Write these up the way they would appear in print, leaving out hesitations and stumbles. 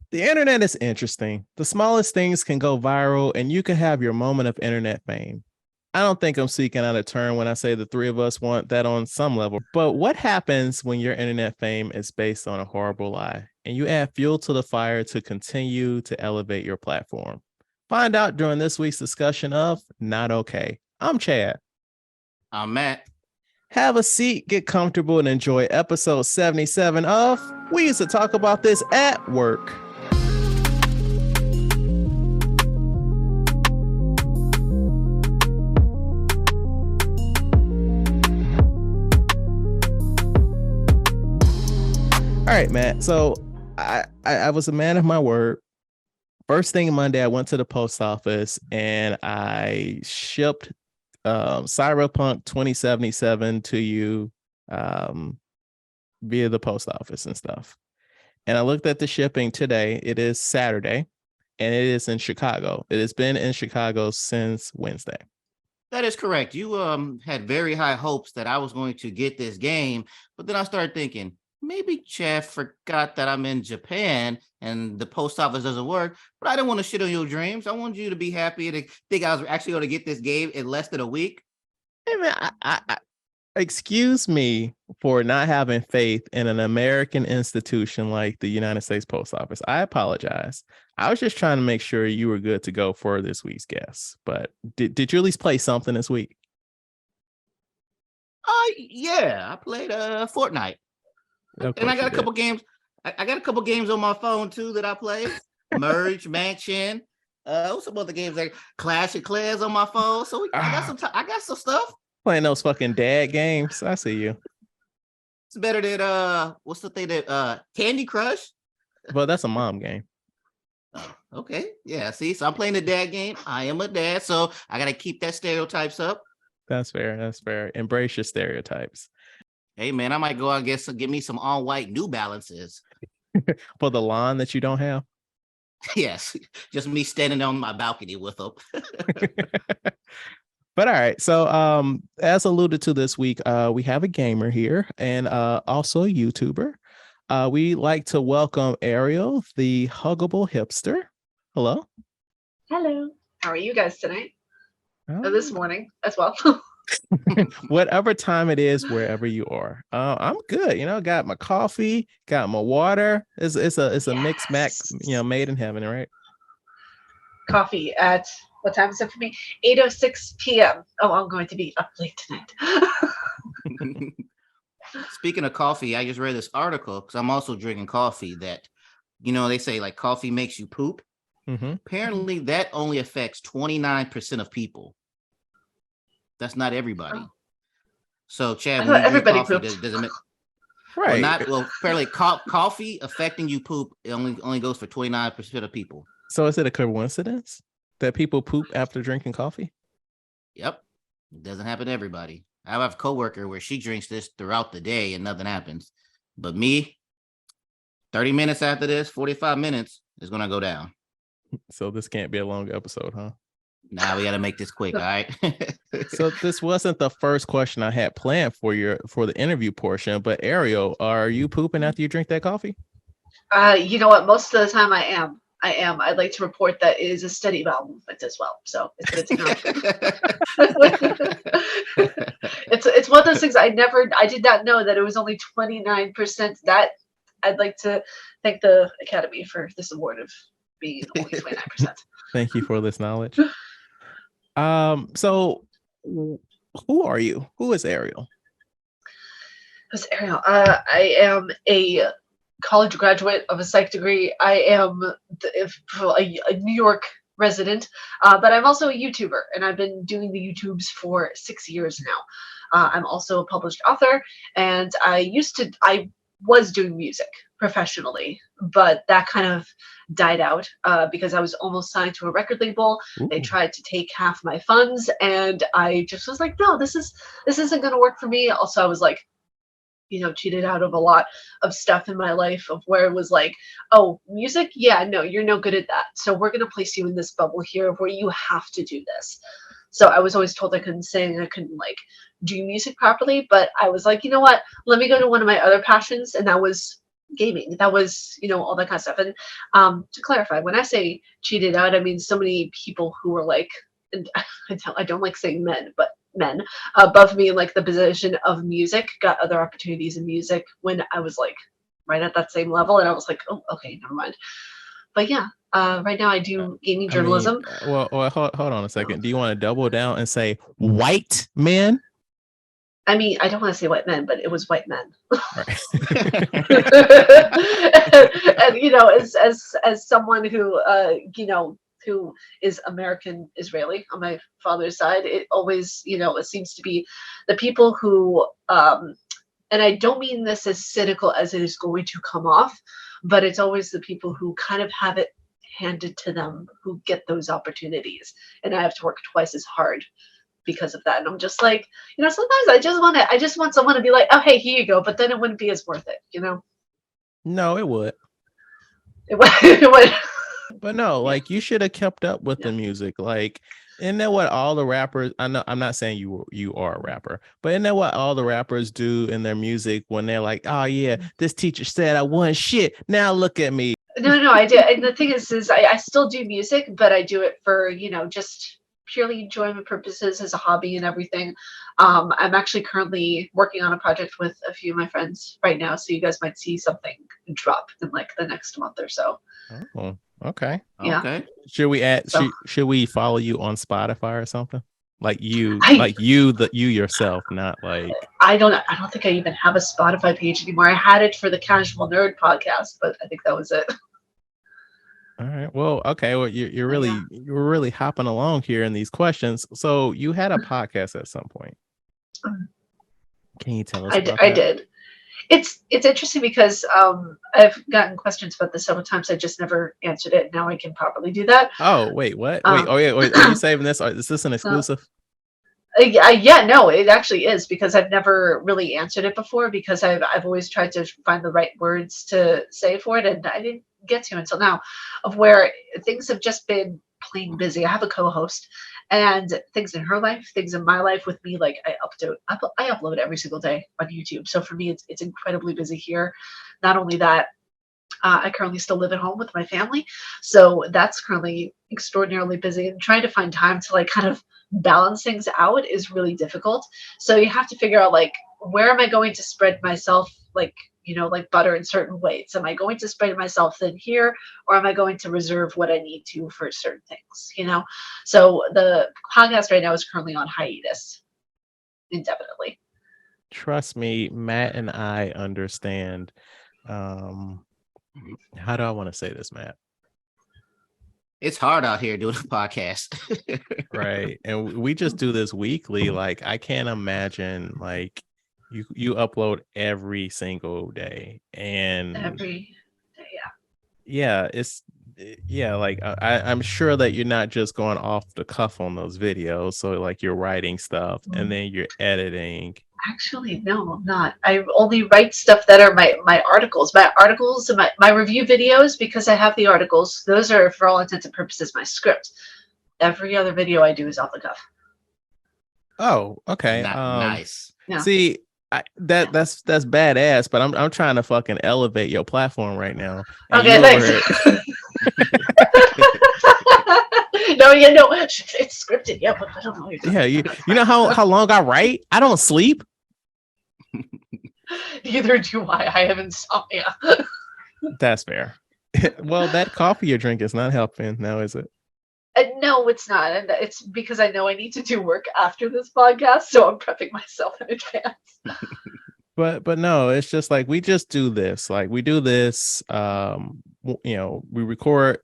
The internet is interesting. The smallest things can go viral and you can have your moment of internet fame. I don't think I'm speaking out of turn when I say the three of us want that on some level. But what happens when your internet fame is based on a horrible lie and you add fuel to the fire to continue to elevate your platform? Find out during this week's discussion of Not Okay. I'm Chad. I'm Matt. Have a seat, get comfortable, and enjoy episode 77 of We Used to Talk About This at Work. All right, Matt. So I was a man of my word. First thing Monday, I went to the post office and I shipped Cyberpunk 2077 to you via the post office and stuff. And I looked at the shipping today. It is Saturday and it is in Chicago. It has been in Chicago since Wednesday. That is correct. You had very high hopes that I was going to get this game, but then I started thinking, maybe Chad forgot that I'm in Japan and the post office doesn't work, but I didn't want to shit on your dreams. I wanted you to be happy to think I was actually going to get this game in less than a week. Hey, man, excuse me for not having faith in an American institution like the United States Post Office. I apologize. I was just trying to make sure you were good to go for this week's guest. But did you at least play something this week? Yeah, I played Fortnite. And I got a couple games. I got a couple games on my phone too that I played. Merge, Mansion. Some other games like Clash of Clans on my phone. So I got some. I got some stuff. Playing those fucking dad games. I see you. It's better than what's the thing that Candy Crush? Well, that's a mom game. Okay. Yeah. See, so I'm playing the dad game. I am a dad, so I gotta keep that stereotypes up. That's fair. That's fair. Embrace your stereotypes. Hey man, I might go out and get me some all-white New Balances. For the lawn that you don't have? Yes, just me standing on my balcony with them. But all right, so as alluded to this week, we have a gamer here and also a YouTuber. We like to welcome Arielle, the Huggable Hipster. Hello. Hello. How are you guys tonight? Or this morning as well. Whatever time it is, wherever you are. I'm good. Got my coffee, got my water. It's a mixed mac, made in heaven, right? Coffee at what time is it for me? 8:06 p.m. Oh, I'm going to be up late tonight. Speaking of coffee, I just read this article because I'm also drinking coffee that, they say like coffee makes you poop. Mm-hmm. Apparently, that only affects 29% of people. That's not everybody. So, Chad, when you drink coffee, does it make... Right. Apparently, coffee affecting you poop, it only goes for 29% of people. So is it a coincidence that people poop after drinking coffee? Yep. It doesn't happen to everybody. I have a coworker where she drinks this throughout the day and nothing happens. But me, 30 minutes after this, 45 minutes is going to go down. So this can't be a long episode, huh? Nah, we got to make this quick, all right? So this wasn't the first question I had planned for the interview portion, but Arielle, are you pooping after you drink that coffee? You know what? Most of the time I am. I'd like to report that it is a steady bowel movement as well. So it's good to know. It's one of those things I did not know that it was only 29%. That I'd like to thank the Academy for this award of being only 29%. Thank you for this knowledge. So who are you? Who is Arielle? Who's Arielle? I am a college graduate of a psych degree. I am a New York resident, but I'm also a YouTuber, and I've been doing the YouTubes for 6 years now. I'm also a published author, and I was doing music professionally, but that kind of died out because I was almost signed to a record label. Ooh. They tried to take half my funds, and I just was like, no, this isn't going to work for me. Also, I was like, cheated out of a lot of stuff in my life of where it was like, oh, music? Yeah, no, you're no good at that. So we're going to place you in this bubble here where you have to do this. So I was always told I couldn't sing, I couldn't do music properly, but I was like, you know what? Let me go to one of my other passions, and that was gaming. That was, all that kind of stuff. And to clarify, when I say cheated out, I mean so many people who were like, and I don't like saying men, but men above me in like the position of music got other opportunities in music when I was like right at that same level, and I was like, oh, okay, never mind. But yeah, right now I do gaming journalism. Hold on a second. Do you want to double down and say white men? I mean, I don't want to say white men, but it was white men. Right. and as someone who who is American Israeli on my father's side, it always it seems to be the people who and I don't mean this as cynical as it is going to come off, but it's always the people who kind of have it handed to them who get those opportunities, and I have to work twice as hard because of that. And I'm just like, sometimes I just want someone to be like, oh, hey, here you go. But then it wouldn't be as worth it, No, it would. It would. But no, like you should have kept up with the music. Like, isn't that what all the rappers, I know I'm not saying you are a rapper, but isn't that what all the rappers do in their music when they're like, oh yeah, this teacher said I wasn't shit. Now look at me. No, I did. And the thing is I still do music, but I do it for, just purely enjoyment purposes as a hobby and everything. I'm actually currently working on a project with a few of my friends right now, so you guys might see something drop in like the next month or so. Oh, okay. Yeah. Okay. Should we follow you on Spotify or something? Like you yourself, not like I don't think I even have a Spotify page anymore. I had it for the Casual Nerd podcast, but I think that was it. All right. Well, okay. Well, you're really hopping along here in these questions. So you had a podcast at some point. Can you tell us about that? I did. It's interesting because I've gotten questions about this several times. I just never answered it. Now I can properly do that. Oh, wait, what? Wait, are you saving this? Is this an exclusive? Yeah, no, it actually is, because I've never really answered it before, because I've always tried to find the right words to say for it, and I didn't get to until now, of where things have just been plain busy. I have a co-host, and things in her life, things in my life with me, like I upload every single day on YouTube. So for me, it's incredibly busy here. Not only that, I currently still live at home with my family, so that's currently extraordinarily busy, and trying to find time to like kind of balance things out is really difficult. So you have to figure out like, where am I going to spread myself, like like butter in certain ways? Am I going to spread myself thin here, or am I going to reserve what I need to for certain things? So the podcast right now is currently on hiatus indefinitely. Trust me, Matt and I understand. How do I want to say this, Matt? It's hard out here doing a podcast. Right. And we just do this weekly. Like, I can't imagine like you upload every single day. And every day, like I'm sure that you're not just going off the cuff on those videos. So like you're writing stuff and then you're editing. Actually, no, I'm not. I only write stuff that are my articles. My articles and my review videos, because I have the articles, those are for all intents and purposes my script. Every other video I do is off the cuff. Oh, okay. Nice. Yeah. See, that's badass, but I'm trying to fucking elevate your platform right now. Okay, thanks. No, it's scripted. Yeah, but I don't know. Yeah, you know how long I write? I don't sleep. Neither do I. I have insomnia. That's fair. Well, that coffee you drink is not helping now, is it? No, it's not, and it's because I know I need to do work after this podcast, so I'm prepping myself in advance. But no, it's just like we just do this. Like we do this. We record,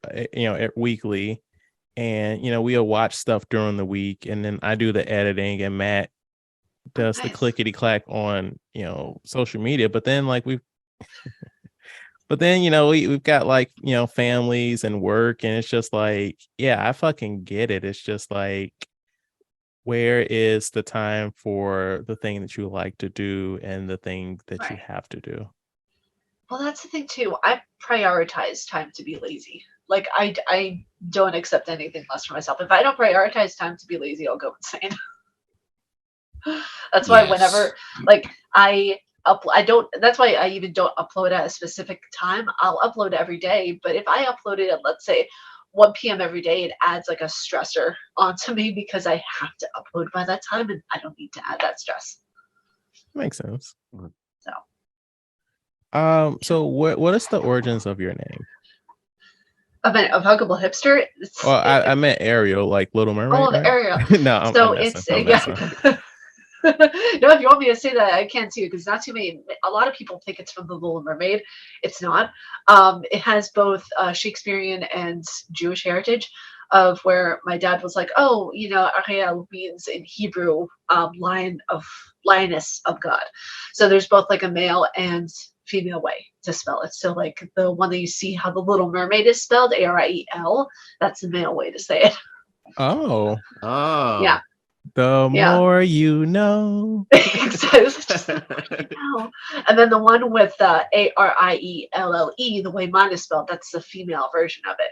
weekly. And we'll watch stuff during the week, and then I do the editing, and Matt does the clickety clack on social media. But then we've got like families and work, and it's just like, yeah, I fucking get it. It's just like, where is the time for the thing that you like to do and the thing that you have to do? Well, that's the thing too. I prioritize time to be lazy. Like I don't accept anything less for myself. If I don't prioritize time to be lazy, I'll go insane. That's why whenever like I I don't. That's why I even don't upload at a specific time. I'll upload every day, but if I upload it at, let's say, 1 p.m. every day, it adds like a stressor onto me because I have to upload by that time, and I don't need to add that stress. Makes sense. So, So what is the origins of your name? of Huggable Hipster. Well, I meant Ariel, like Little Mermaid. Oh, right? Ariel. No, I'm So messing. it's I'm messing. no, if you want me to say that, I can too, because not too many. A lot of people think it's from the Little Mermaid. It's not. It has both Shakespearean and Jewish heritage. Of where my dad was like, oh, Ariel means in Hebrew, lioness of God. So there's both like a male and female way to spell it. So like the one that you see how the Little Mermaid is spelled, Ariel, that's the male way to say it. Oh. Yeah. The Yeah. more you know. Exactly. And then the one with Arielle, the way mine is spelled, that's the female version of it.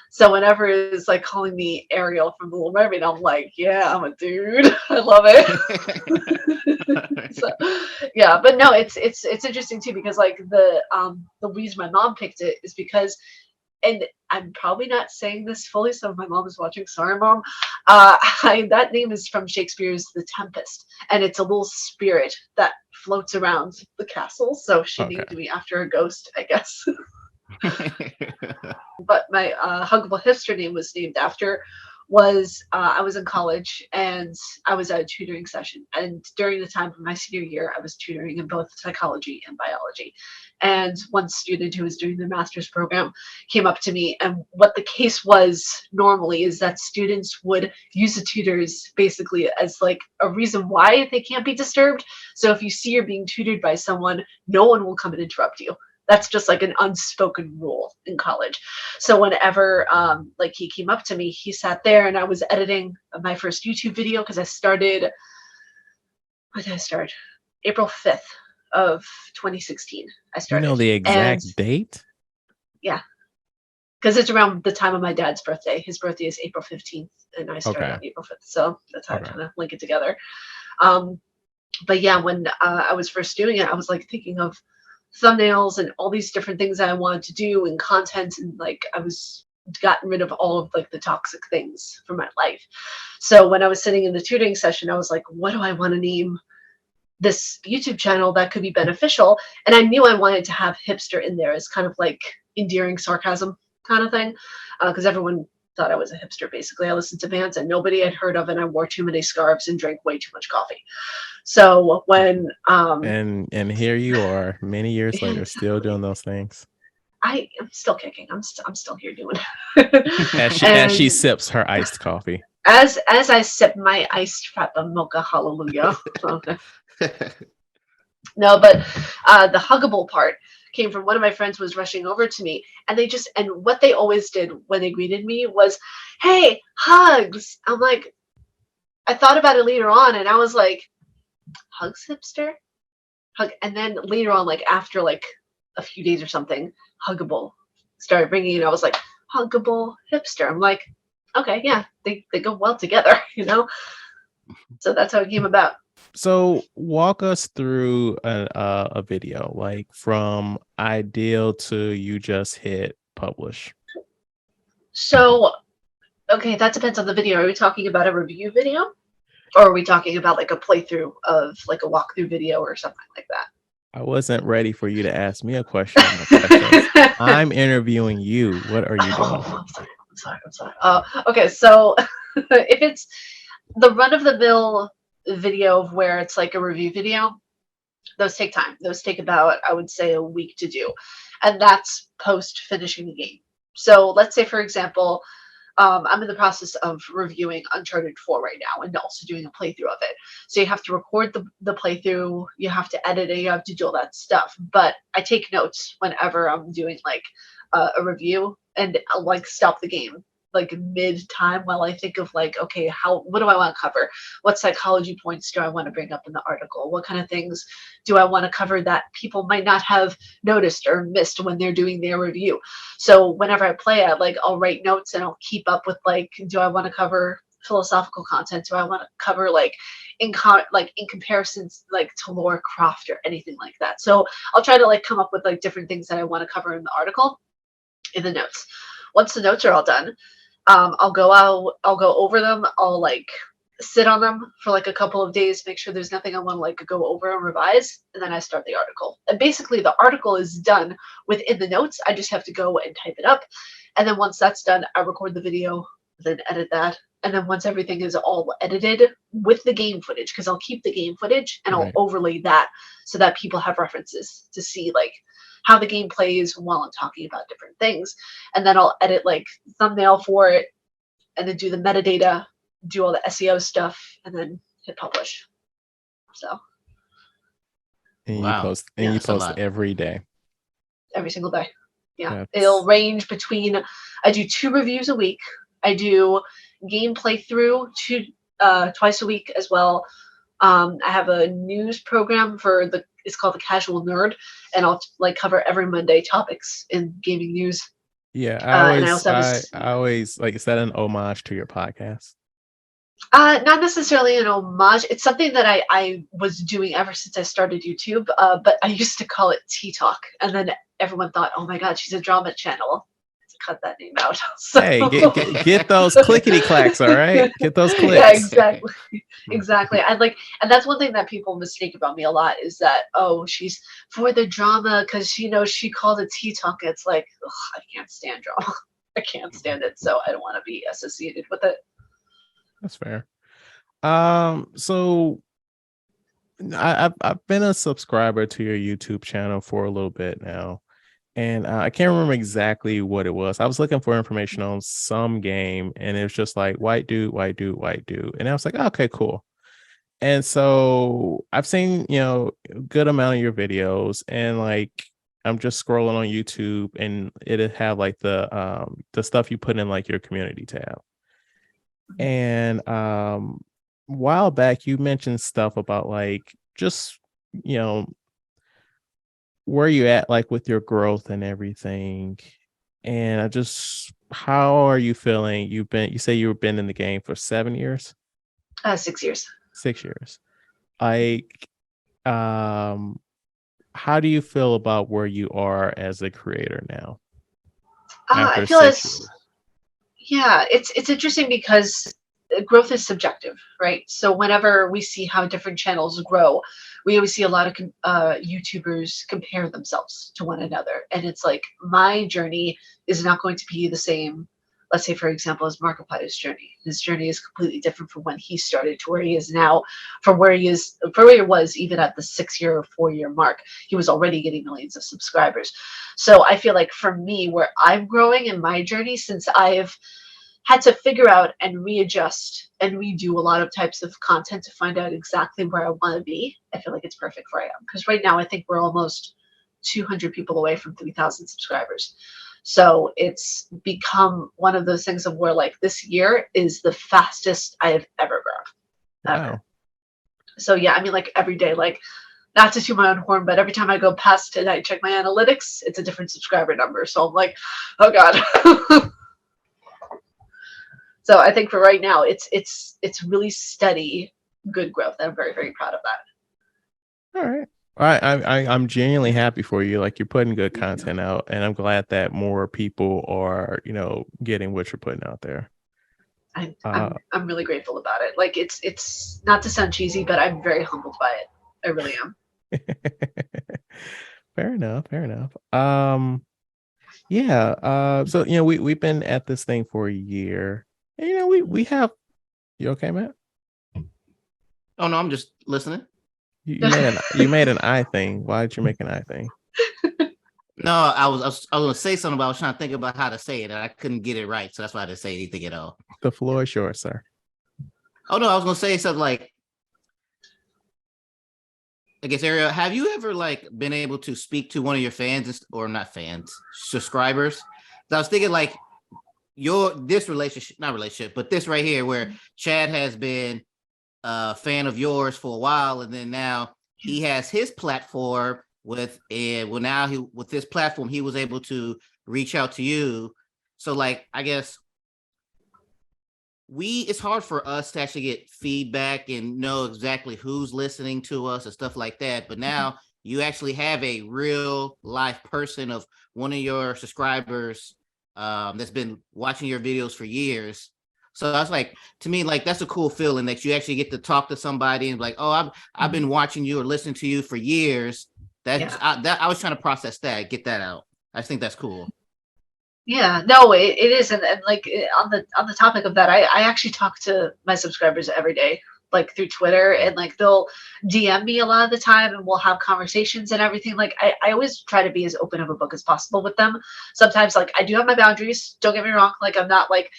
So whenever it's like calling me Ariel from The Little Mermaid, I'm like, yeah, I'm a dude. I love it. So, yeah, but no, it's interesting too because like the reason my mom picked it is because, and I'm probably not saying this fully, so if my mom is watching, sorry, mom. That name is from Shakespeare's The Tempest, and it's a little spirit that floats around the castle. So she named me after a ghost, I guess. But my Huggable Hipster name was named after I was in college and I was at a tutoring session, and during the time of my senior year I was tutoring in both psychology and biology, and one student who was doing the master's program came up to me, and what the case was normally is that students would use the tutors basically as like a reason why they can't be disturbed. So if you see you're being tutored by someone, no one will come and interrupt you. That's just like an unspoken rule in college. So whenever like he came up to me, he sat there and I was editing my first YouTube video because I started, when did I start? April 5th of 2016. I started. You know the exact date? Yeah. Because it's around the time of my dad's birthday. His birthday is April 15th and I started on April 5th. So that's how I kind of link it together. But yeah, when I was first doing it, I was like thinking of thumbnails and all these different things that I wanted to do and content, and like I was gotten rid of all of like the toxic things from my life. So when I was sitting in the tutoring session, I was like, what do I want to name this YouTube channel that could be beneficial? And I knew I wanted to have hipster in there as kind of like endearing sarcasm kind of thing, because everyone thought I was a hipster. Basically, I listened to bands that nobody had heard of, and I wore too many scarves and drank way too much coffee. So when and here you are, many years later, still doing those things. I am still kicking. I'm still here doing it. As she sips her iced coffee. As I sip my iced frappa mocha, hallelujah. Okay. No, but the huggable part came from one of my friends was rushing over to me, and what they always did when they greeted me was, hey, hugs. I'm like, I thought about it later on and I was like, hugs, hipster? Hug. And then later on, like after like a few days or something, huggable started ringing, and I was like, huggable hipster. I'm like, okay, yeah, they go well together, So that's how it came about. So walk us through a video, like from ideal to you just hit publish. So, okay, that depends on the video. Are we talking about a review video? Or are we talking about like a playthrough of like a walkthrough video or something like that? I wasn't ready for you to ask me a question. I'm interviewing you. What are you doing? I'm sorry. Okay, so if it's the run-of-the-mill video of where it's like a review video, those take time. Those take about, I would say, a week to do. And that's post finishing the game. So let's say, for example, I'm in the process of reviewing Uncharted 4 right now and also doing a playthrough of it. So you have to record the playthrough, you have to edit it, you have to do all that stuff. But I take notes whenever I'm doing like a review, and I'll like stop the game like mid-time while I think of like, okay, what do I want to cover? What psychology points do I want to bring up in the article? What kind of things do I want to cover that people might not have noticed or missed when they're doing their review? So whenever I play it, like I'll write notes and I'll keep up with like, do I want to cover philosophical content do I want to cover, like in comparisons like to lore, craft, or anything like that. So I'll try to like come up with like different things that I want to cover in the article in the notes. Once the notes are all done, I'll go over them. I'll like sit on them for like a couple of days, make sure there's nothing I want to like go over and revise, and then I start the article. And basically the article is done within the notes. I just have to go and type it up. And then once that's done, I record the video, then edit that. And then once everything is all edited with the game footage, because I'll keep the game footage and I'll overlay that so that people have references to see like how the game plays while I'm talking about different things. And then I'll edit like thumbnail for it and then do the metadata, do all the SEO stuff, and then hit publish. So. And you post, and you post every day. Every single day. Yeah. It'll range between, I do 2 reviews a week. I do game playthrough twice a week as well. I have a news program it's called The Casual Nerd, and I'll like cover every Monday topics in gaming news. Yeah, I always like, is that an homage to your podcast? Not necessarily an homage. It's something that I was doing ever since I started YouTube, but I used to call it Tea Talk, and then everyone thought, oh my god, she's a drama channel. Cut that name out. So. Hey, get those clickety clacks, all right? Get those clicks. Yeah, exactly. And that's one thing that people mistake about me a lot is that, oh, she's for the drama because she knows she called it Tea Talk. It's like, ugh, I can't stand drama. I can't stand it, so I don't want to be associated with it. That's fair. So I've been a subscriber to your YouTube channel for a little bit now. And I can't remember exactly what it was. I was looking for information on some game, and it was just like white dude, white dude, white dude. And I was like, okay, cool. And so I've seen, a good amount of your videos, and like I'm just scrolling on YouTube, and it'd have like the stuff you put in like your community tab. And a while back you mentioned stuff about like just, where you at like with your growth and everything, and how are you feeling? You say you've been in the game for 7 years? 6 years. 6 years. Like, how do you feel about where you are as a creator now? I feel it's interesting because growth is subjective, right? So whenever we see how different channels grow, we always see a lot of YouTubers compare themselves to one another. And it's like, my journey is not going to be the same, let's say, for example, as Markiplier's journey. His journey is completely different from when he started to where he is now, from where he was even at the 6-year or 4-year mark. He was already getting millions of subscribers. So I feel like for me, where I'm growing in my journey, since I've had to figure out and readjust and redo a lot of types of content to find out exactly where I want to be, I feel like it's perfect for where I am. Because right now, I think we're almost 200 people away from 3,000 subscribers. So it's become one of those things of where like this year is the fastest I have ever grown. Ever. Wow. So yeah, I mean, like every day, like not to toot my own horn, but every time I go past and I check my analytics, it's a different subscriber number. So I'm like, oh God. So I think for right now, it's really steady, good growth. I'm very, very proud of that. All right. I'm genuinely happy for you. Like, you're putting good content out, and I'm glad that more people are, getting what you're putting out there. I'm really grateful about it. Like, it's not to sound cheesy, but I'm very humbled by it. I really am. Fair enough. Yeah. So we've been at this thing for a year. And, we have. You okay, Matt? Oh no, I'm just listening. You made an eye thing. Why did you make an eye thing? No, I was gonna say something, but I was trying to think about how to say it, and I couldn't get it right, so that's why I didn't say anything at all. The floor is yours, sir. Oh no, I was gonna say something like, I guess, Arielle, have you ever like been able to speak to one of your fans, or not fans, subscribers? So I was thinking like this right here, where Chad has been a fan of yours for a while, and then now he has his platform with this platform he was able to reach out to you. So like, I guess, it's hard for us to actually get feedback and know exactly who's listening to us and stuff like that. But now you actually have a real life person of one of your subscribers that's been watching your videos for years. So that's like, to me, like that's a cool feeling that you actually get to talk to somebody and be like, oh, I've been watching you or listening to you for years. I was trying to process that, get that out. I think that's cool. Yeah, no, it is, and like on the topic of that, I actually talk to my subscribers every day, like through Twitter, and like they'll DM me a lot of the time, and we'll have conversations and everything. Like I always try to be as open of a book as possible with them. Sometimes like I do have my boundaries. Don't get me wrong. Like I'm not like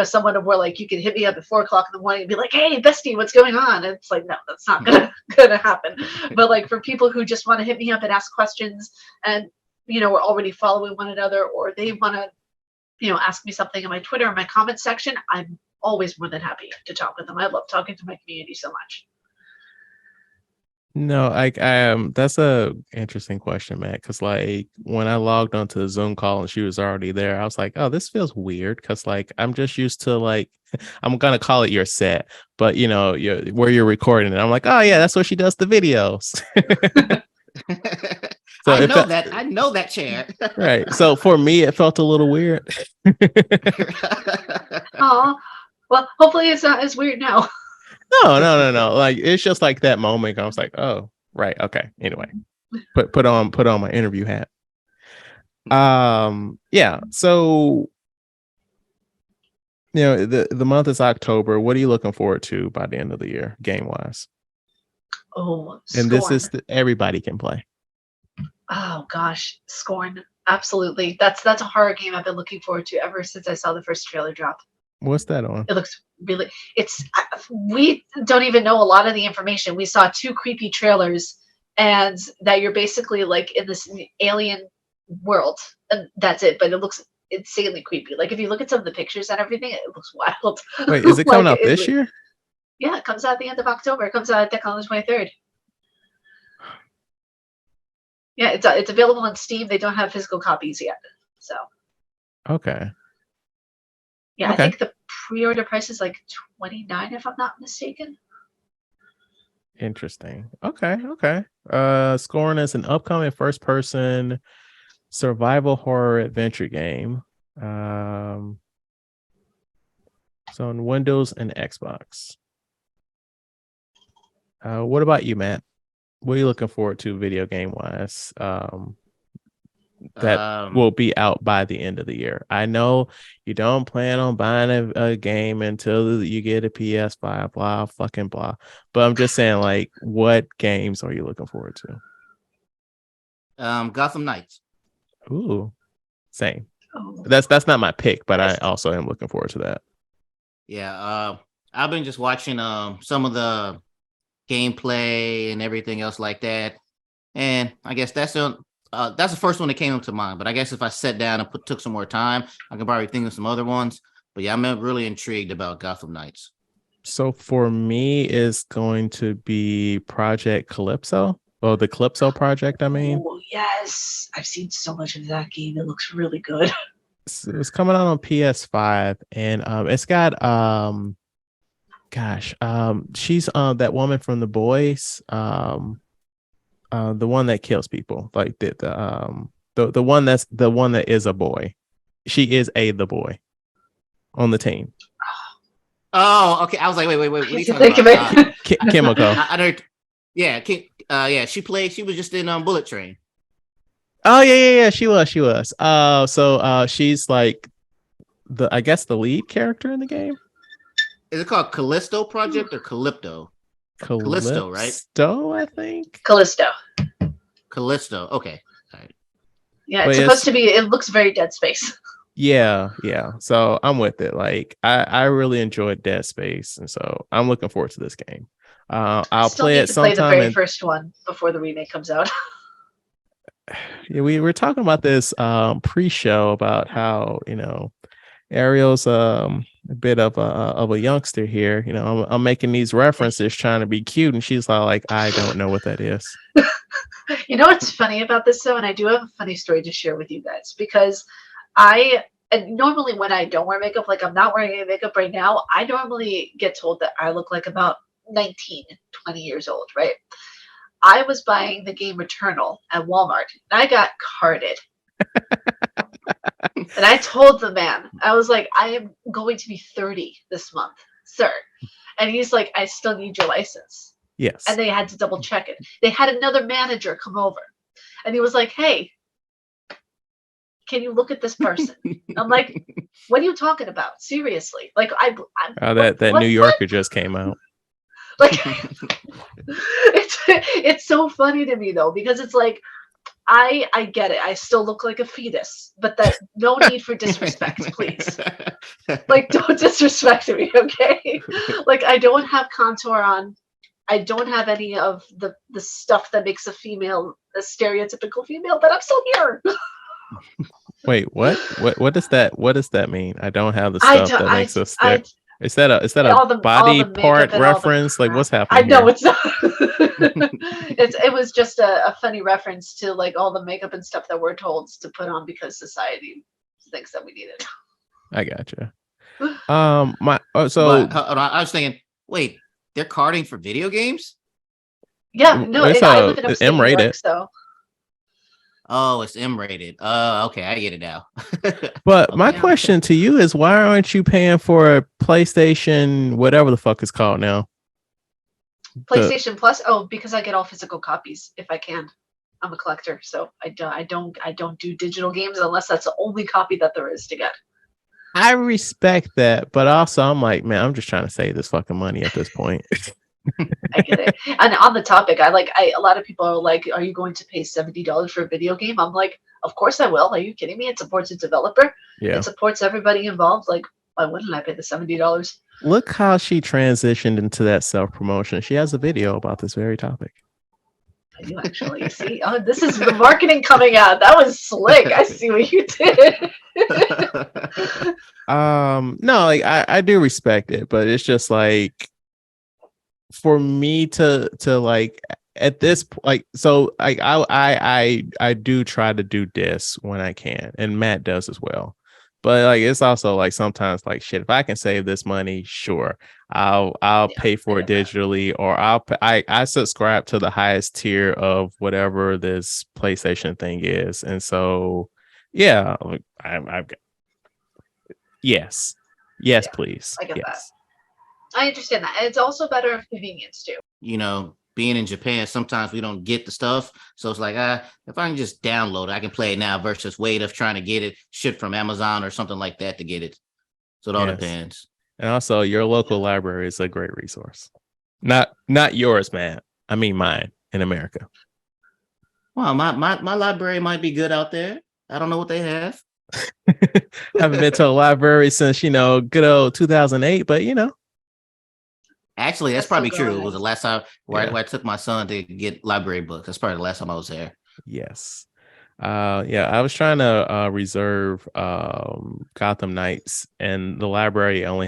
someone where like you can hit me up at 4 o'clock in the morning and be like, hey bestie, what's going on? And it's like no, that's not gonna happen. But like for people who just want to hit me up and ask questions and we're already following one another, or they want to, ask me something in my Twitter or my comment section, I'm always more than happy to talk with them. I love talking to my community so much. No, that's a interesting question, Matt. Because like when I logged onto the Zoom call and she was already there, I was like, oh, this feels weird. Because like I'm just used to like I'm gonna call it your set, but where you're recording it. I'm like, oh yeah, that's what she does the videos. So I know that chair. Right. So for me, it felt a little weird. Oh, well, hopefully it's not as weird now. No. Like it's just like that moment. I was like, oh, right, okay. Anyway, put on my interview hat. Yeah. So the month is October. What are you looking forward to by the end of the year, game wise? Oh, and this is everybody can play. Oh gosh, Scorn. Absolutely. That's a horror game I've been looking forward to ever since I saw the first trailer drop. What's that on? It looks really we don't even know a lot of the information. We saw 2 creepy trailers and that you're basically like in this alien world and that's it, but it looks insanely creepy. Like if you look at some of the pictures and everything, it looks wild. Wait, is it coming out this year? Yeah, it comes out at the end of October. It comes out I think on the 23rd. Yeah, it's available on Steam. They don't have physical copies yet. So. Okay. Yeah, okay. I think the pre-order price is like $29 if I'm not mistaken. Interesting. Okay. Scorn is an upcoming first-person survival horror adventure game. So on Windows and Xbox. What about you, Matt? What are you looking forward to video game wise? That will be out by the end of the year. I know you don't plan on buying a game until you get a PS5, blah, fucking blah. But I'm just saying, like, what games are you looking forward to? Gotham Knights. Ooh, same. Oh. That's not my pick, but I also am looking forward to that. Yeah, I've been just watching some of the gameplay and everything else like that, and I guess that's the first one that came up to mind. But I guess if I sat down and took some more time, I can probably think of some other ones. But yeah, I'm really intrigued about Gotham Knights. So for me, it's going to be Project Calypso. Oh, the Calypso project, I mean. Oh, yes. I've seen so much of that game. It looks really good. It's coming out on PS5, and it's got she's that woman from The Boys, the one that kills people, like the one that is a boy. She is the boy on the team. Oh, okay. I was like, wait. What are you talking about? Kimiko. I know. Yeah, she was just in Bullet Train. Oh yeah. She was. So she's like I guess the lead character in the game. Is it called Callisto Project or Calypto? Callisto, right? Callisto, I think. Callisto. Okay. All right. Yeah, it's supposed to be. It looks very Dead Space. Yeah. So I'm with it. Like I really enjoyed Dead Space, and so I'm looking forward to this game. I'll play it sometime. Play the very first one before the remake comes out. Yeah, we were talking about this pre-show about how Arielle's a bit of a youngster here. I'm making these references trying to be cute, and she's like, I don't know what that is. You know what's funny about this though, and I do have a funny story to share with you guys, because I and normally when I don't wear makeup, like I'm not wearing any makeup right now, I normally get told that I look like about 19, 20 years old, right? I was buying the game Returnal at Walmart, and I got carded. And I told the man, I was like, I am going to be 30 this month, sir. And he's like, I still need your license. Yes. And they had to double check it. They had another manager come over, and he was like, hey, can you look at this person? I'm like, what are you talking about? Seriously. Like, that New Yorker just came out. Like, it's so funny to me though, because it's like, I get it. I still look like a fetus, but that no need for disrespect, please. Like, don't disrespect me, okay? Like, I don't have contour on. I don't have any of the stuff that makes a female a stereotypical female, but I'm still here. Wait, what does that mean? I don't have the stuff that makes us there. Is that a body part reference? Like, what's happening? I know here? it's not. It was just a funny reference to like all the makeup and stuff that we're told to put on because society thinks that we need it. I gotcha. But, I was thinking, wait, they're carding for video games? Yeah, no, I live in upstate New York, so. Oh, it's M-rated. Oh, okay, I get it now. But my question to you is, why aren't you paying for a PlayStation, whatever the fuck it's called now? PlayStation Plus? Oh, because I get all physical copies if I can. I'm a collector, so I don't do digital games unless that's the only copy that there is to get. I respect that, but also I'm like, man, I'm just trying to save this fucking money at this point. I get it. And on the topic, a lot of people are like, are you going to pay $70 for a video game? I'm like, of course I will. Are you kidding me? It supports a developer. Yeah. It supports everybody involved. Like, why wouldn't I pay the $70? Look how she transitioned into that self-promotion. She has a video about this very topic. I do actually. See, oh, this is the marketing coming out. That was slick. I see what you did. No, like I do respect it, but it's just like, for me to like at this like, so like I do try to do this when I can, and Matt does as well, but like it's also like sometimes like, shit, if I can save this money, sure, I'll pay for it digitally, or I subscribe to the highest tier of whatever this PlayStation thing is, and so yeah, I've got yes, please, I get yes. that. I understand that. And it's also better of convenience too. You know, being in Japan, sometimes we don't get the stuff. So it's like, if I can just download it, I can play it now versus wait of trying to get it shipped from Amazon or something like that to get it. So it all depends. And also, your local library is a great resource. Not yours, man. I mean mine in America. Well, my library might be good out there. I don't know what they have. Haven't been to a library since, good old 2008, but Actually, that's probably true. It was the last time where I took my son to get library books. That's probably the last time I was there. Yes. I was trying to reserve Gotham Knights, and the library only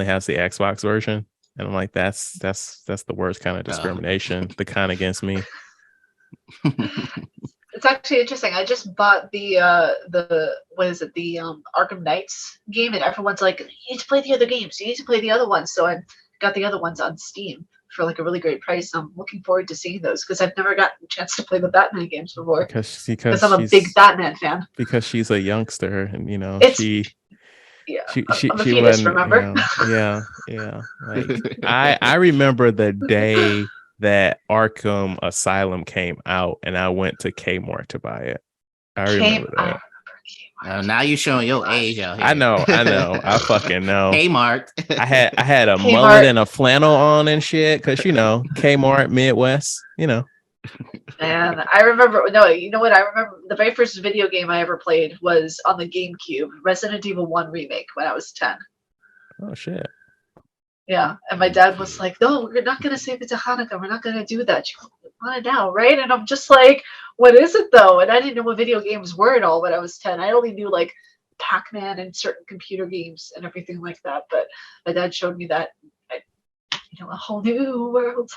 has the Xbox version, and I'm like, that's the worst kind of discrimination, the kind against me. It's actually interesting. I just bought the Arkham Knights game, and everyone's like, you need to play the other games. You need to play the other ones. So I got the other ones on Steam for like a really great price. I'm looking forward to seeing those because I've never gotten a chance to play the Batman games before. Because I'm a big Batman fan. Because she's a youngster, and I'm a fetus, remember? Yeah. Like, I remember the day that Arkham Asylum came out, and I went to Kmart to buy it. I remember that. Now you're showing your age out here. I know. I fucking know. Kmart. I had a mullet and a flannel on and shit, because Kmart, Midwest, And I remember. No, you know what? I remember the very first video game I ever played was on the GameCube, Resident Evil 1 remake, when I was 10. Oh shit. Yeah, and my dad was like, "No, we're not gonna save it to Hanukkah. We're not gonna do that. You want it now, right?" And I'm just like, "What is it though?" And I didn't know what video games were at all when I was 10. I only knew like Pac-Man and certain computer games and everything like that. But my dad showed me that. I a whole new world.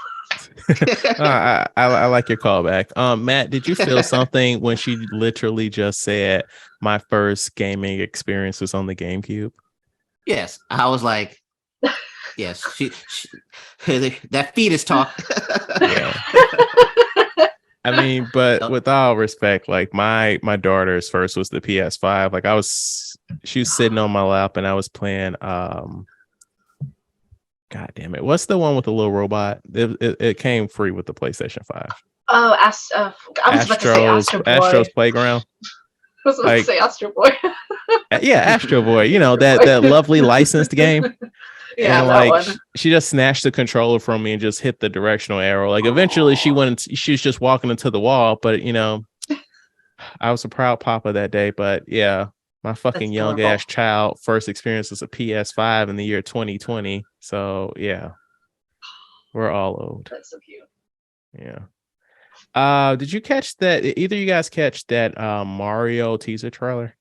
I like your callback. Matt, did you feel something when she literally just said my first gaming experience was on the GameCube? Yes, I was like, yes, she that fetus talk. Yeah. I mean, but with all respect, like my daughter's first was the PS5. Like she was sitting on my lap and I was playing God damn it. What's the one with the little robot? It came free with the PlayStation 5. Oh, I was about to say Astro Boy. Astro's Playground. I was about to say Astro Boy. Yeah, Astro Boy. You know, that lovely licensed game. Yeah, and that like one. she just snatched the controller from me and just hit the directional arrow. Like eventually she was just walking into the wall, but I was a proud papa that day. But yeah, my fucking young ass child first experience was a PS5 in the year 2020. So yeah, we're all old. That's so cute. Yeah. Did you catch that? Either you guys catch that Mario teaser trailer?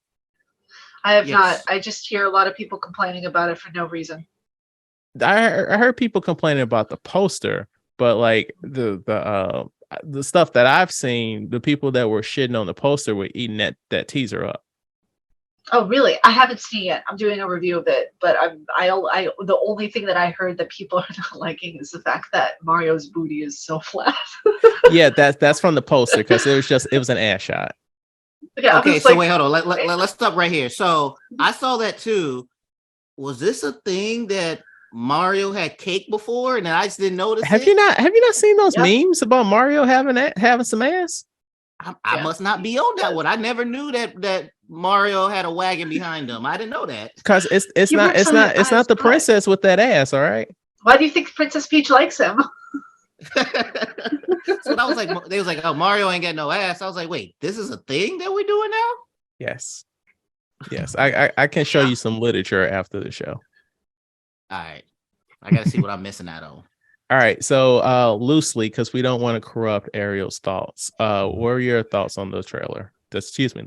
I have not. I just hear a lot of people complaining about it for no reason. I heard people complaining about the poster, but like the stuff that I've seen, the people that were shitting on the poster were eating that teaser up. Oh, really? I haven't seen it. I'm doing a review of it, but the only thing that I heard that people are not liking is the fact that Mario's booty is so flat. Yeah, that's from the poster because it was an ass shot. Yeah, okay, so wait, hold on. Let's stop right here. So I saw that too. Was this a thing that Mario had cake before and I just didn't notice? Have you not seen those memes about Mario having some ass? I must not be on that one. I never knew that Mario had a wagon behind him. I didn't know that. Because it's not the princess with that ass, all right? Why do you think Princess Peach likes him? So I was like, they was like, oh, Mario ain't got no ass. I was like, wait, this is a thing that we're doing now? Yes. I can show you some literature after the show. All right. I gotta see what I'm missing out on. All right. So loosely, because we don't want to corrupt Arielle's thoughts. What are your thoughts on the trailer? The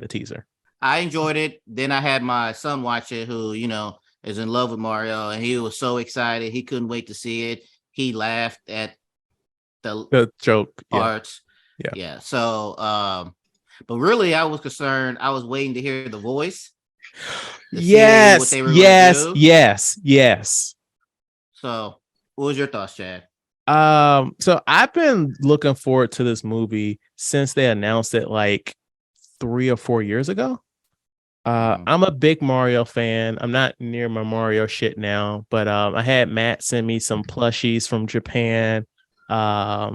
teaser. I enjoyed it. Then I had my son watch it, who, is in love with Mario, and he was so excited. He couldn't wait to see it. He laughed at the joke parts. Yeah. So, but really, I was concerned. I was waiting to hear the voice. Yes. So, what was your thoughts, Chad? So I've been looking forward to this movie since they announced it like 3 or 4 years ago. I'm a big Mario fan. I'm not near my Mario shit now, but I had Matt send me some plushies from Japan. I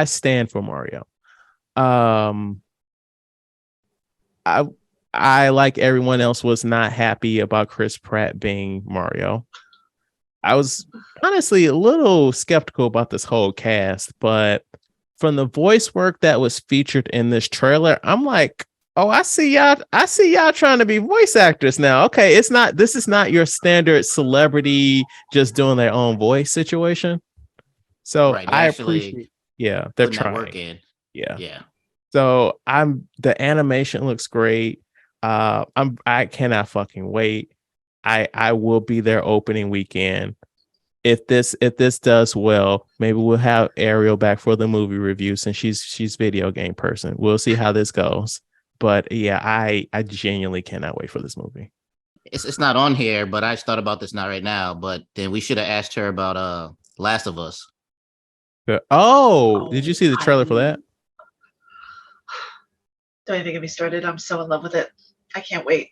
stand for Mario. I like everyone else was not happy about Chris Pratt being Mario. I was honestly a little skeptical about this whole cast, but from the voice work that was featured in this trailer, I'm like, oh, I see y'all trying to be voice actors now. Okay, this is not your standard celebrity just doing their own voice situation. So right, I appreciate they're trying. Work in. Yeah. So the animation looks great. I cannot fucking wait. I will be there opening weekend. If this does well, maybe we'll have Arielle back for the movie review since she's video game person. We'll see how this goes. But yeah, I genuinely cannot wait for this movie. It's not on here, but I just thought about this not right now. But then we should have asked her about Last of Us. Oh, did you see the trailer for that? Don't even get me started. I'm so in love with it. I can't wait.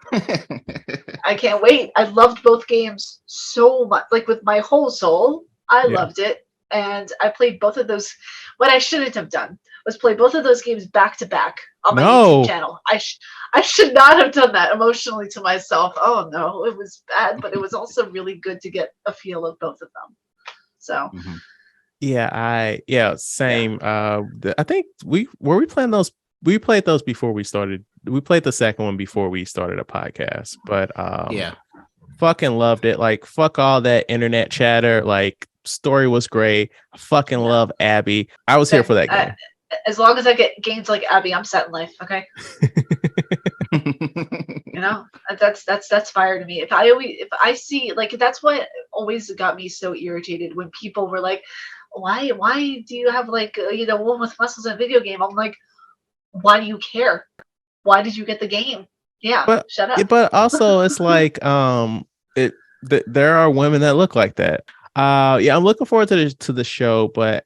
I can't wait. I loved both games so much, like with my whole soul. I loved it. And I played both of those. What I shouldn't have done was play both of those games back to back on my YouTube channel. I should not have done that emotionally to myself. Oh no, it was bad, but it was also really good to get a feel of both of them. So same. I think we playing those. We played those before we started. We played the second one before we started a podcast, but fucking loved it. Like, fuck all that internet chatter. Like, story was great. I fucking love Abby. I was here for that game. As long as I get games like Abby, I'm set in life. Okay. That's fire to me. If I see, like, that's what always got me so irritated when people were like, why do you have like one with muscles in a video game? I'm like, why do you care? Why did you get the game? Yeah, But shut up. but also it's like there are women that look like that. Yeah, I'm looking forward to the show, but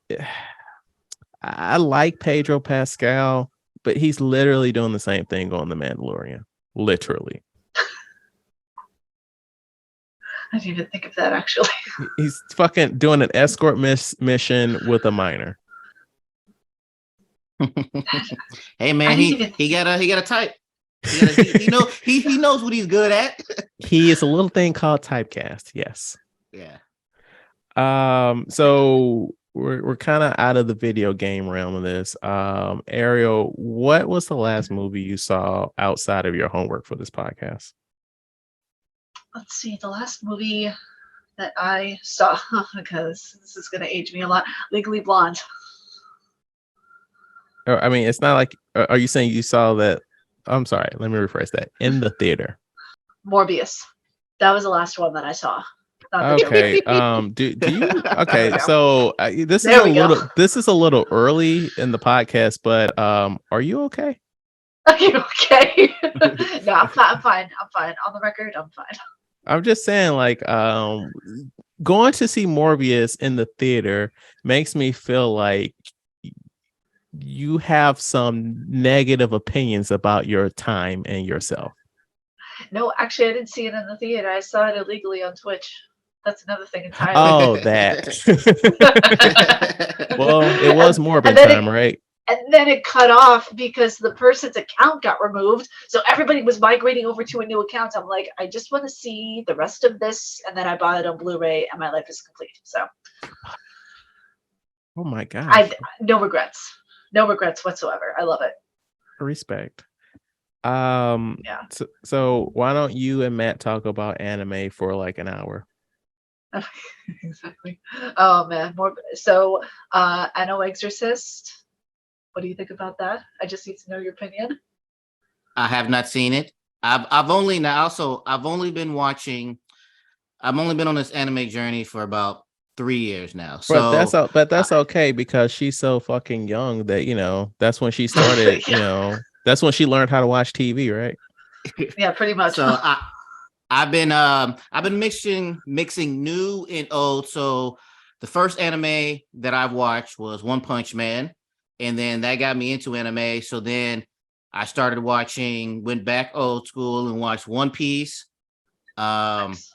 I like Pedro Pascal, but he's literally doing the same thing on The Mandalorian. Literally. I didn't even think of that, actually. He's fucking doing an escort mission with a minor. Hey man, he got a type. He knows what he's good at. He is a little thing called typecast. Yes. Yeah. So we're kind of out of the video game realm of this. Arielle, what was the last movie you saw outside of your homework for this podcast? Let's see, the last movie that I saw, because this is going to age me a lot, Legally Blonde. I mean, it's not like, are you saying you saw that? I'm sorry, let me rephrase that. In the theater. Morbius. That was the last one that I saw. Okay. Do you? Okay. So this is a little early in the podcast, but are you okay? Are you okay? No, I'm fine. I'm fine. On the record, I'm fine. I'm just saying, like, going to see Morbius in the theater makes me feel like you have some negative opinions about your time and yourself. No, actually, I didn't see it in the theater. I saw it illegally on Twitch. That's another thing entirely. Oh, that. Well, it was Morbid time, right? And then it cut off because the person's account got removed. So everybody was migrating over to a new account. I'm like, I just want to see the rest of this. And then I bought it on Blu-ray and my life is complete. So. Oh my God. No regrets. No regrets whatsoever. I love it. Respect. Yeah. So why don't you and Matt talk about anime for like an hour? Exactly. Oh man. So Anno Exorcist. What do you think about that? I just need to know your opinion. I have not seen it. I've only been on this anime journey for about 3 years now. So but that's okay because she's so fucking young that that's when she started, that's when she learned how to watch TV, right? Yeah, pretty much. So I've been mixing new and old. So the first anime that I've watched was One Punch Man, and then that got me into anime. So then I went back old school and watched One Piece. Nice.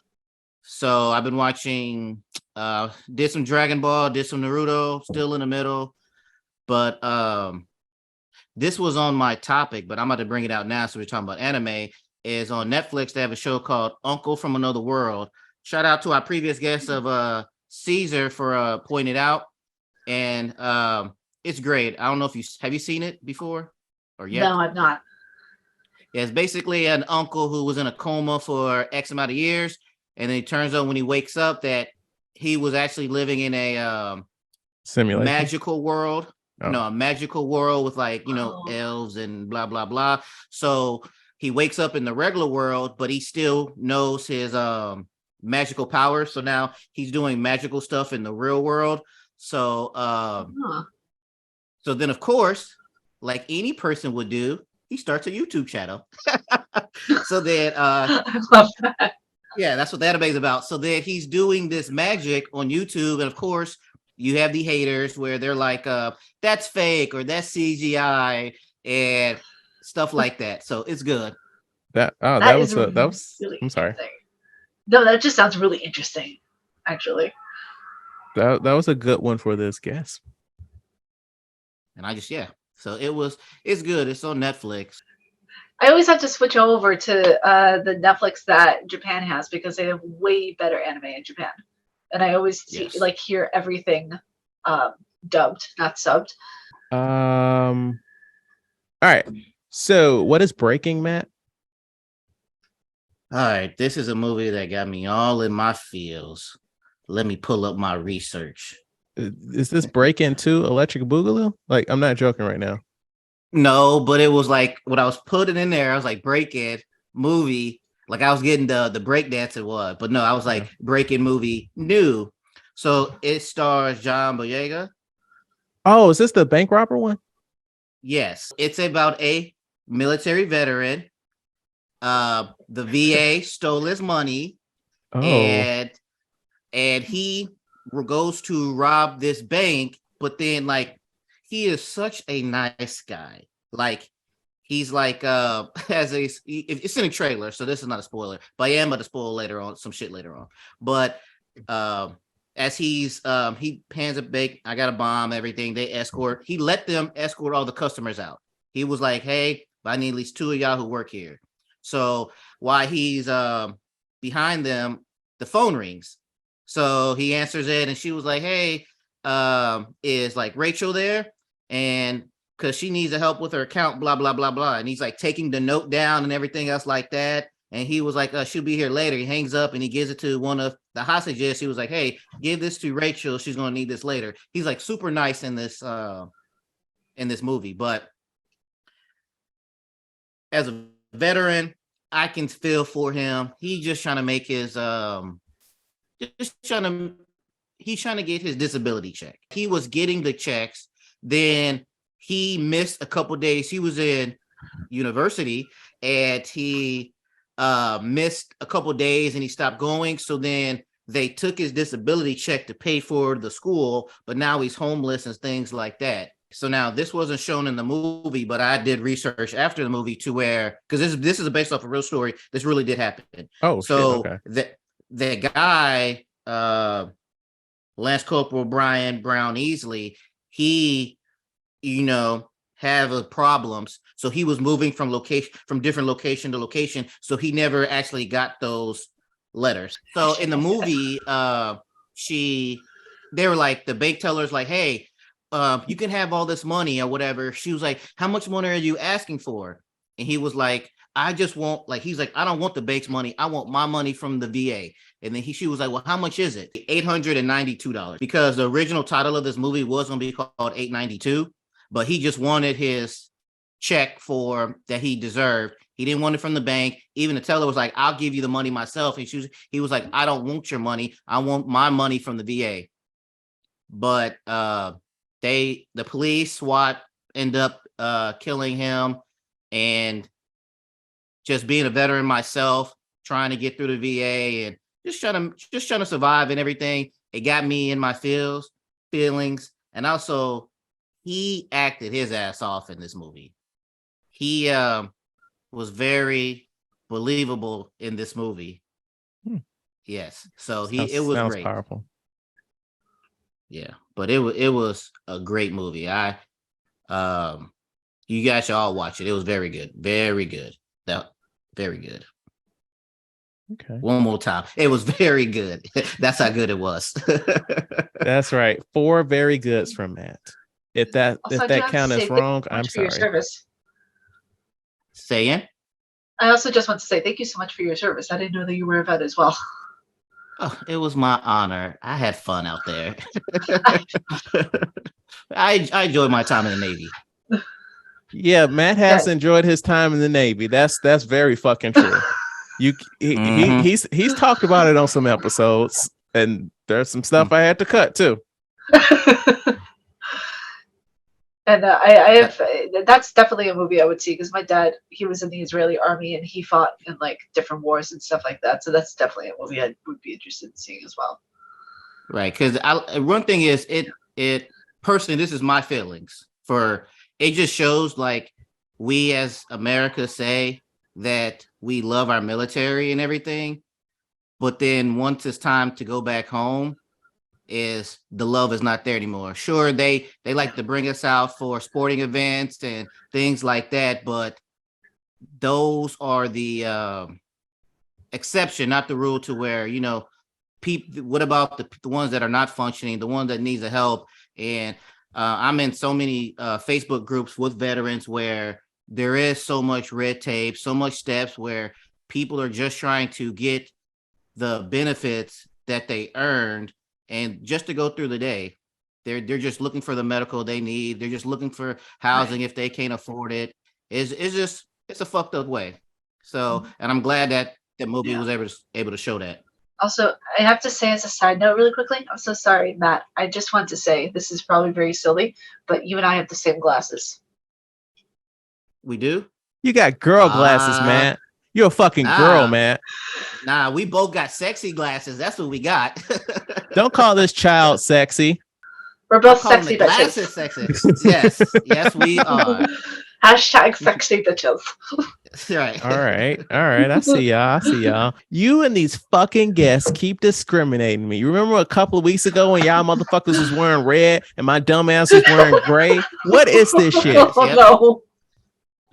So I've been watching, did some Dragon Ball, did some Naruto, still in the middle. But this was on my topic, but I'm about to bring it out now. So we're talking about anime. Is on Netflix. They have a show called Uncle from Another World. Shout out to our previous guest of Caesar for pointing it out. And it's great. I don't know if have you seen it before or yet? No, I've not. Yeah, it's basically an uncle who was in a coma for X amount of years. And then it turns out when he wakes up that he was actually living in a simulation magical world. Oh. A magical world with elves and blah, blah, blah. So he wakes up in the regular world, but he still knows his magical powers. So now he's doing magical stuff in the real world. So so then, of course, like any person would do, he starts a YouTube channel. So then I love that. Yeah, that's what the anime is about. So then he's doing this magic on YouTube. And of course, you have the haters where they're like, that's fake or that's CGI and stuff like that. So it's good. That was really I'm sorry. No, that just sounds really interesting, actually. That was a good one for this guest. And so it's good. It's on Netflix. I always have to switch over to the Netflix that Japan has because they have way better anime in Japan. And I always hear everything dubbed, not subbed. All right. So what is Breaking, Matt? All right. This is a movie that got me all in my feels. Let me pull up my research. Is this Breaking 2 Electric Boogaloo? Like, I'm not joking right now. No, but it was like when I was putting in there, I was like, Break It. movie. Like I was getting the breakdance it was, but no, I was like breaking movie new. So it stars John Boyega. Oh, is this the bank robber one? Yes, it's about a military veteran. The VA stole his money, Oh, and he goes to rob this bank, but then like he is such a nice guy. Like he's like as a it's in a trailer, so this is not a spoiler, but I am about to spoil later on some shit later on. But as he pans a bake, I got a bomb, everything. He let them escort all the customers out. He was like, hey, I need at least 2 of y'all who work here. So while he's behind them, the phone rings. So he answers it, and she was like, hey, is like Rachel there? And because she needs the help with her account, blah, blah, blah, blah. And he's like taking the note down and everything else like that. And he was like, she'll be here later. He hangs up and he gives it to one of the hostages. He was like, hey, give this to Rachel. She's going to need this later. He's like super nice in this movie. But as a veteran, I can feel for him. He's just trying to make his he's trying to get his disability check. He was getting the checks. Then he missed a couple days. He was in university and he missed a couple days and he stopped going. So then they took his disability check to pay for the school, but now he's homeless and things like that. So now this wasn't shown in the movie, but I did research after the movie to where, because this is based off a real story. This really did happen. oh, so shit, okay. that guy, Lance Corporal Brian Brown Easley, he, have problems. So he was moving from different location to location. So he never actually got those letters. So in the movie, they were like, the bank teller's like, hey, you can have all this money or whatever. She was like, how much money are you asking for? And he was like, I just want, like, he's like, I don't want the bank's money. I want my money from the VA. And then she was like, well, how much is it? $892. Because the original title of this movie was going to be called 892, but he just wanted his check for that he deserved. He didn't want it from the bank. Even the teller was like, I'll give you the money myself. And he was like, I don't want your money. I want my money from the VA. But the police, SWAT, end up killing him. And just being a veteran myself, trying to get through the VA and just trying to survive and everything, it got me in my feelings. And also, he acted his ass off in this movie. He was very believable in this movie. Yes, so it was sounds great. Powerful. Yeah, but it was a great movie. You guys should all watch it. It was very good. Very good. Very good. Okay. One more time. It was very good. That's how good it was. That's right. 4 very goods from Matt. If that count is wrong, I'm sorry. Your service. Saying? I also just want to say thank you so much for your service. I didn't know that you were a vet as well. Oh, it was my honor. I had fun out there. I enjoyed my time in the Navy. Yeah, Matt has enjoyed his time in the Navy. That's very fucking true. He's talked about it on some episodes, and there's some stuff I had to cut too. And I have that's definitely a movie I would see because my dad, he was in the Israeli army and he fought in like different wars and stuff like that. So that's definitely a movie I would be interested in seeing as well. Right, because one thing is it personally, this is my feelings for it. Just shows like we as America say that we love our military and everything, but then once it's time to go back home, is the love is not there anymore. Sure, they like to bring us out for sporting events and things like that, but those are the exception, not the rule. To where people. What about the ones that are not functioning, the one that needs the help? And I'm in so many Facebook groups with veterans where there is so much red tape, so much steps where people are just trying to get the benefits that they earned. And just to go through the day, they're just looking for the medical they need. They're just looking for housing if they can't afford it. It's a fucked up way. So, and I'm glad that the movie was able to show that. Also, I have to say as a side note really quickly, I'm so sorry, Matt. I just want to say this is probably very silly, but you and I have the same glasses. We do? You got girl glasses, man. You're a fucking girl, man. Nah, we both got sexy glasses. That's what we got. Don't call this child sexy. We're both sexy bitches. Sexy. Yes, we are. Hashtag sexy bitches. Right. All right. I see y'all. You and these fucking guests keep discriminating me. You remember a couple of weeks ago when y'all motherfuckers was wearing red and my dumb ass was wearing gray? What is this shit? Oh, no.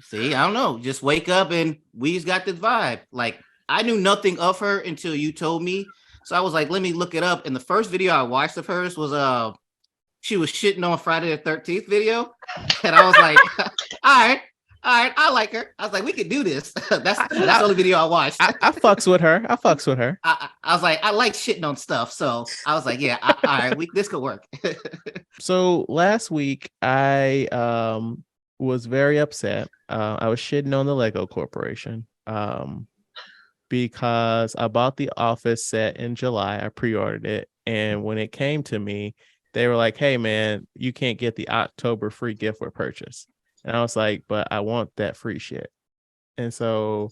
See, I don't know. Just wake up and we's got this vibe. Like, I knew nothing of her until you told me. So I was like, let me look it up. And the first video I watched of hers was she was shitting on Friday the 13th video. And I was like, all right, I like her. I was like, we could do this. That's the only video I watched. I fucks with her. I was like, I like shitting on stuff. So I was like, yeah, all right, this could work. So last week I was very upset. I was shitting on the Lego Corporation because I bought the Office set in July. I pre-ordered it, and when it came to me, they were like, "Hey, man, you can't get the October free gift with purchase." And I was like, "But I want that free shit." And so,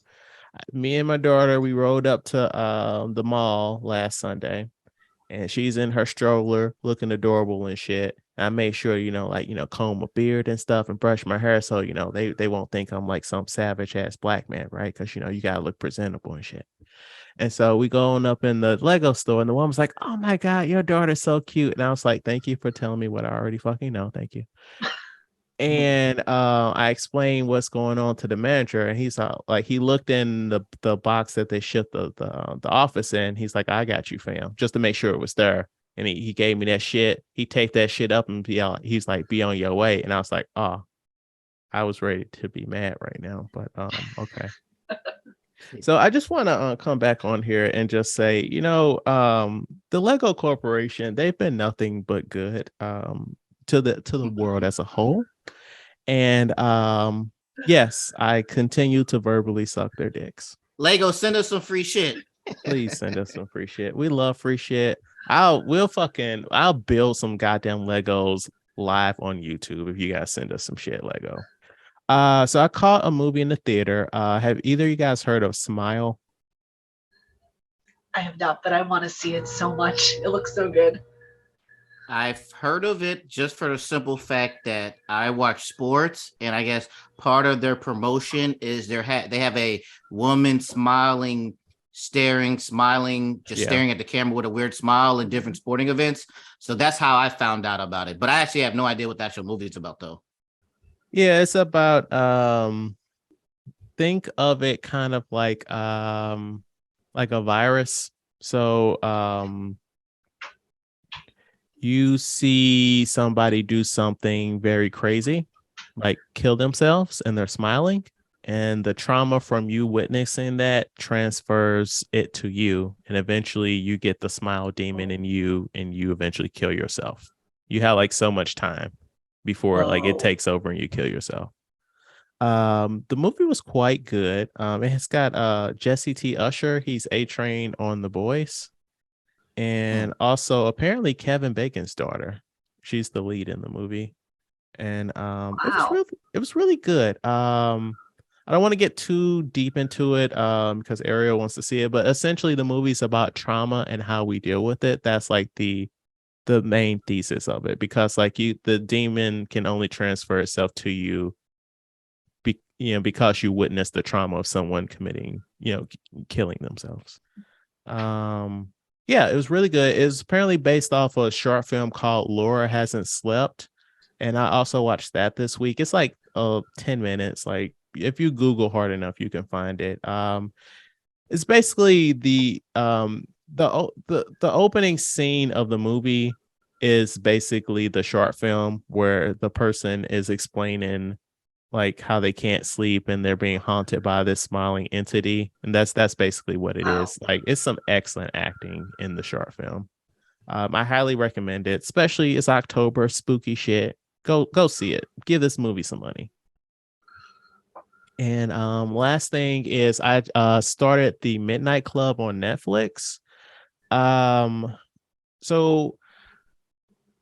me and my daughter, we rode up to the mall last Sunday, and she's in her stroller, looking adorable and shit. And I made sure, comb my beard and stuff and brush my hair, so they won't think I'm like some savage ass black man, right? Because you gotta look presentable and shit. And so we going up in the Lego store, and the woman's like, "Oh my God, your daughter's so cute." And I was like, "Thank you for telling me what I already fucking know. Thank you." And I explained what's going on to the manager, and he's like, he looked in the box that they shipped the Office in. He's like, "I got you, fam," just to make sure it was there. And he gave me that shit. He taped that shit up and he's like, "Be on your way." And I was like, "Oh, I was ready to be mad right now, but okay." So I just want to come back on here and just say, the Lego Corporation, they've been nothing but good to the world as a whole. And yes, I continue to verbally suck their dicks. Lego, send us some free shit. Please send us some free shit. We love free shit. I'll build some goddamn Legos live on YouTube if you guys send us some shit, Lego. So I caught a movie in the theater. Have either of you guys heard of Smile? I have not, but I want to see it so much. It looks so good. I've heard of it just for the simple fact that I watch sports, and I guess part of their promotion is they have a woman smiling, staring at the camera with a weird smile in different sporting events. So that's how I found out about it. But I actually have no idea what the actual movie is about, though. Yeah, it's about think of it kind of like a virus. So you see somebody do something very crazy, like kill themselves, and they're smiling, and the trauma from you witnessing that transfers it to you, and eventually you get the smile demon in you, and you eventually kill yourself. You have like so much time before like it takes over and you kill yourself. The movie was quite good. It's got Jesse T. Usher. He's A-Train on The Boys. And also apparently Kevin Bacon's daughter. She's the lead in the movie. And Wow. it was really good. I don't want to get too deep into it because Arielle wants to see it, but essentially the movie's about trauma and how we deal with it. That's like the main thesis of it, because like the demon can only transfer itself to you because you witnessed the trauma of someone committing, killing themselves. Yeah, it was really good. It's apparently based off a short film called Laura Hasn't Slept, and I also watched that this week. It's like 10 minutes. Like if you Google hard enough, you can find it. It's basically the opening scene of the movie is basically the short film where the person is explaining like how they can't sleep and they're being haunted by this smiling entity, and that's basically what it is. Like it's some excellent acting in the short film. I highly recommend it, especially it's October, spooky shit. Go see it. Give this movie some money. And last thing is I started the Midnight Club on Netflix. So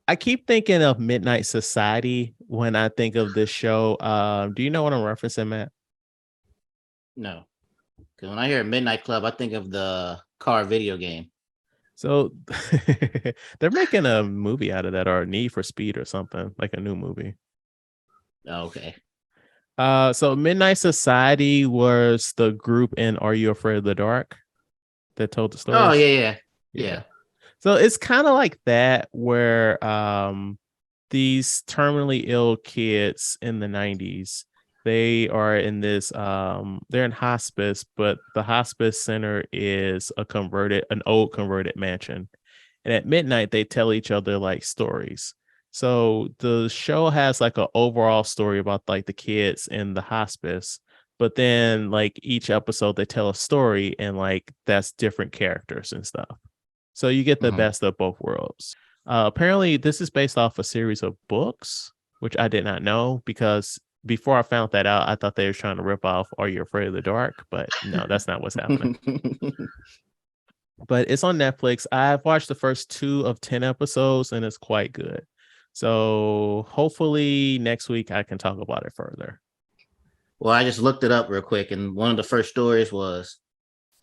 I keep thinking of Midnight Society when I think of this show. Do you know what I'm referencing, Matt? No, because when I hear Midnight Club, I think of the car video game. So they're making a movie out of that, or Need for Speed or something, like a new movie. Oh, okay. So Midnight Society was the group in Are You Afraid of the Dark that told the Oh, stories? yeah. So it's kind of like that where these terminally ill kids in the 90s, they are in this they're in hospice, but the hospice center is an old converted mansion. And at midnight they tell each other like stories. So the show has like an overall story about like the kids in the hospice, but then like each episode they tell a story and like that's different characters and stuff. So you get the best of both worlds. Apparently, this is based off a series of books, which I did not know because before I found that out, I thought they were trying to rip off Are You Afraid of the Dark? But no, that's not what's happening. But it's on Netflix. I've watched the first 2 of 10 episodes and it's quite good. So hopefully next week I can talk about it further. Well, I just looked it up real quick, and one of the first stories was,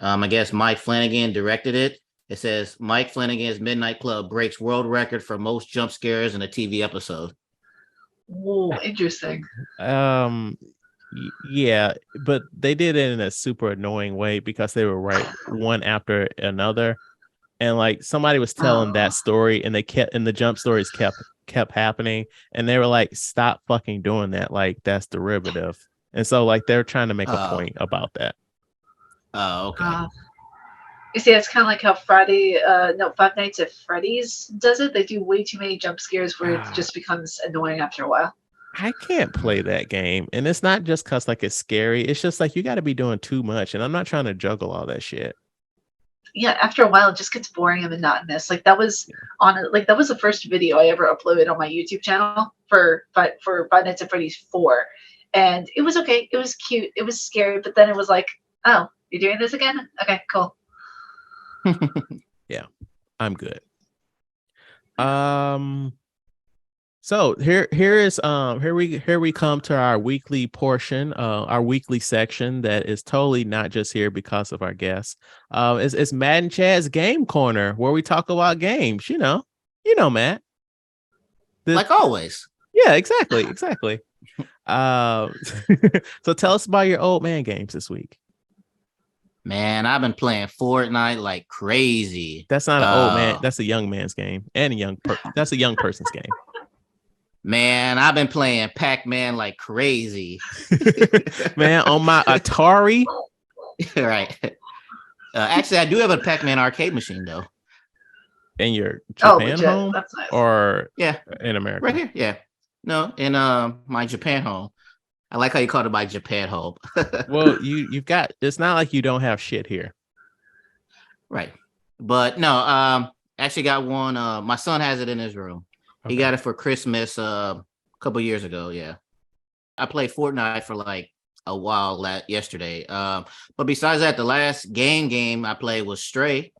I guess Mike Flanagan directed it. It says Mike Flanagan's Midnight Club breaks world record for most jump scares in a TV episode. Whoa, interesting. Yeah, but they did it in a super annoying way because they were right one after another. And like somebody was telling that story and the jump stories kept happening. And they were like, stop fucking doing that. Like that's derivative. And so like they're trying to make a point about that. Oh, okay. You see, it's kind of like how Five Nights at Freddy's does it. They do way too many jump scares where it just becomes annoying after a while. I can't play that game. And it's not just because like it's scary. It's just like you got to be doing too much. And I'm not trying to juggle all that shit. Yeah, after a while it just gets boring and monotonous. Like that was that was the first video I ever uploaded on my YouTube channel for Five Nights at Freddy's 4. And it was okay. It was cute. It was scary, but then it was like, oh, you're doing this again? Okay, cool. Yeah, I'm good. So here we come to our weekly portion, our weekly section that is totally not just here because of our guests. It's Matt and Chad's Game Corner where we talk about games. You know, Matt. Like always. Yeah, exactly. So tell us about your old man games this week. Man, I've been playing Fortnite like crazy. That's not an old man. That's a young man's game and that's a young person's game. Man, I've been playing Pac-Man like crazy. Man, on my Atari. Right. Actually, I do have a Pac-Man arcade machine though. In your Japan home? That's nice. Or yeah, in America? Right here. Yeah. No, in my Japan home. I like how you called it my Japan home. Well, you've got, it's not like you don't have shit here. Right. But no, actually got one. My son has it in his room. Okay. He got it for Christmas a couple years ago. Yeah. I played Fortnite for like a while yesterday. But besides that, the last game I played was Stray.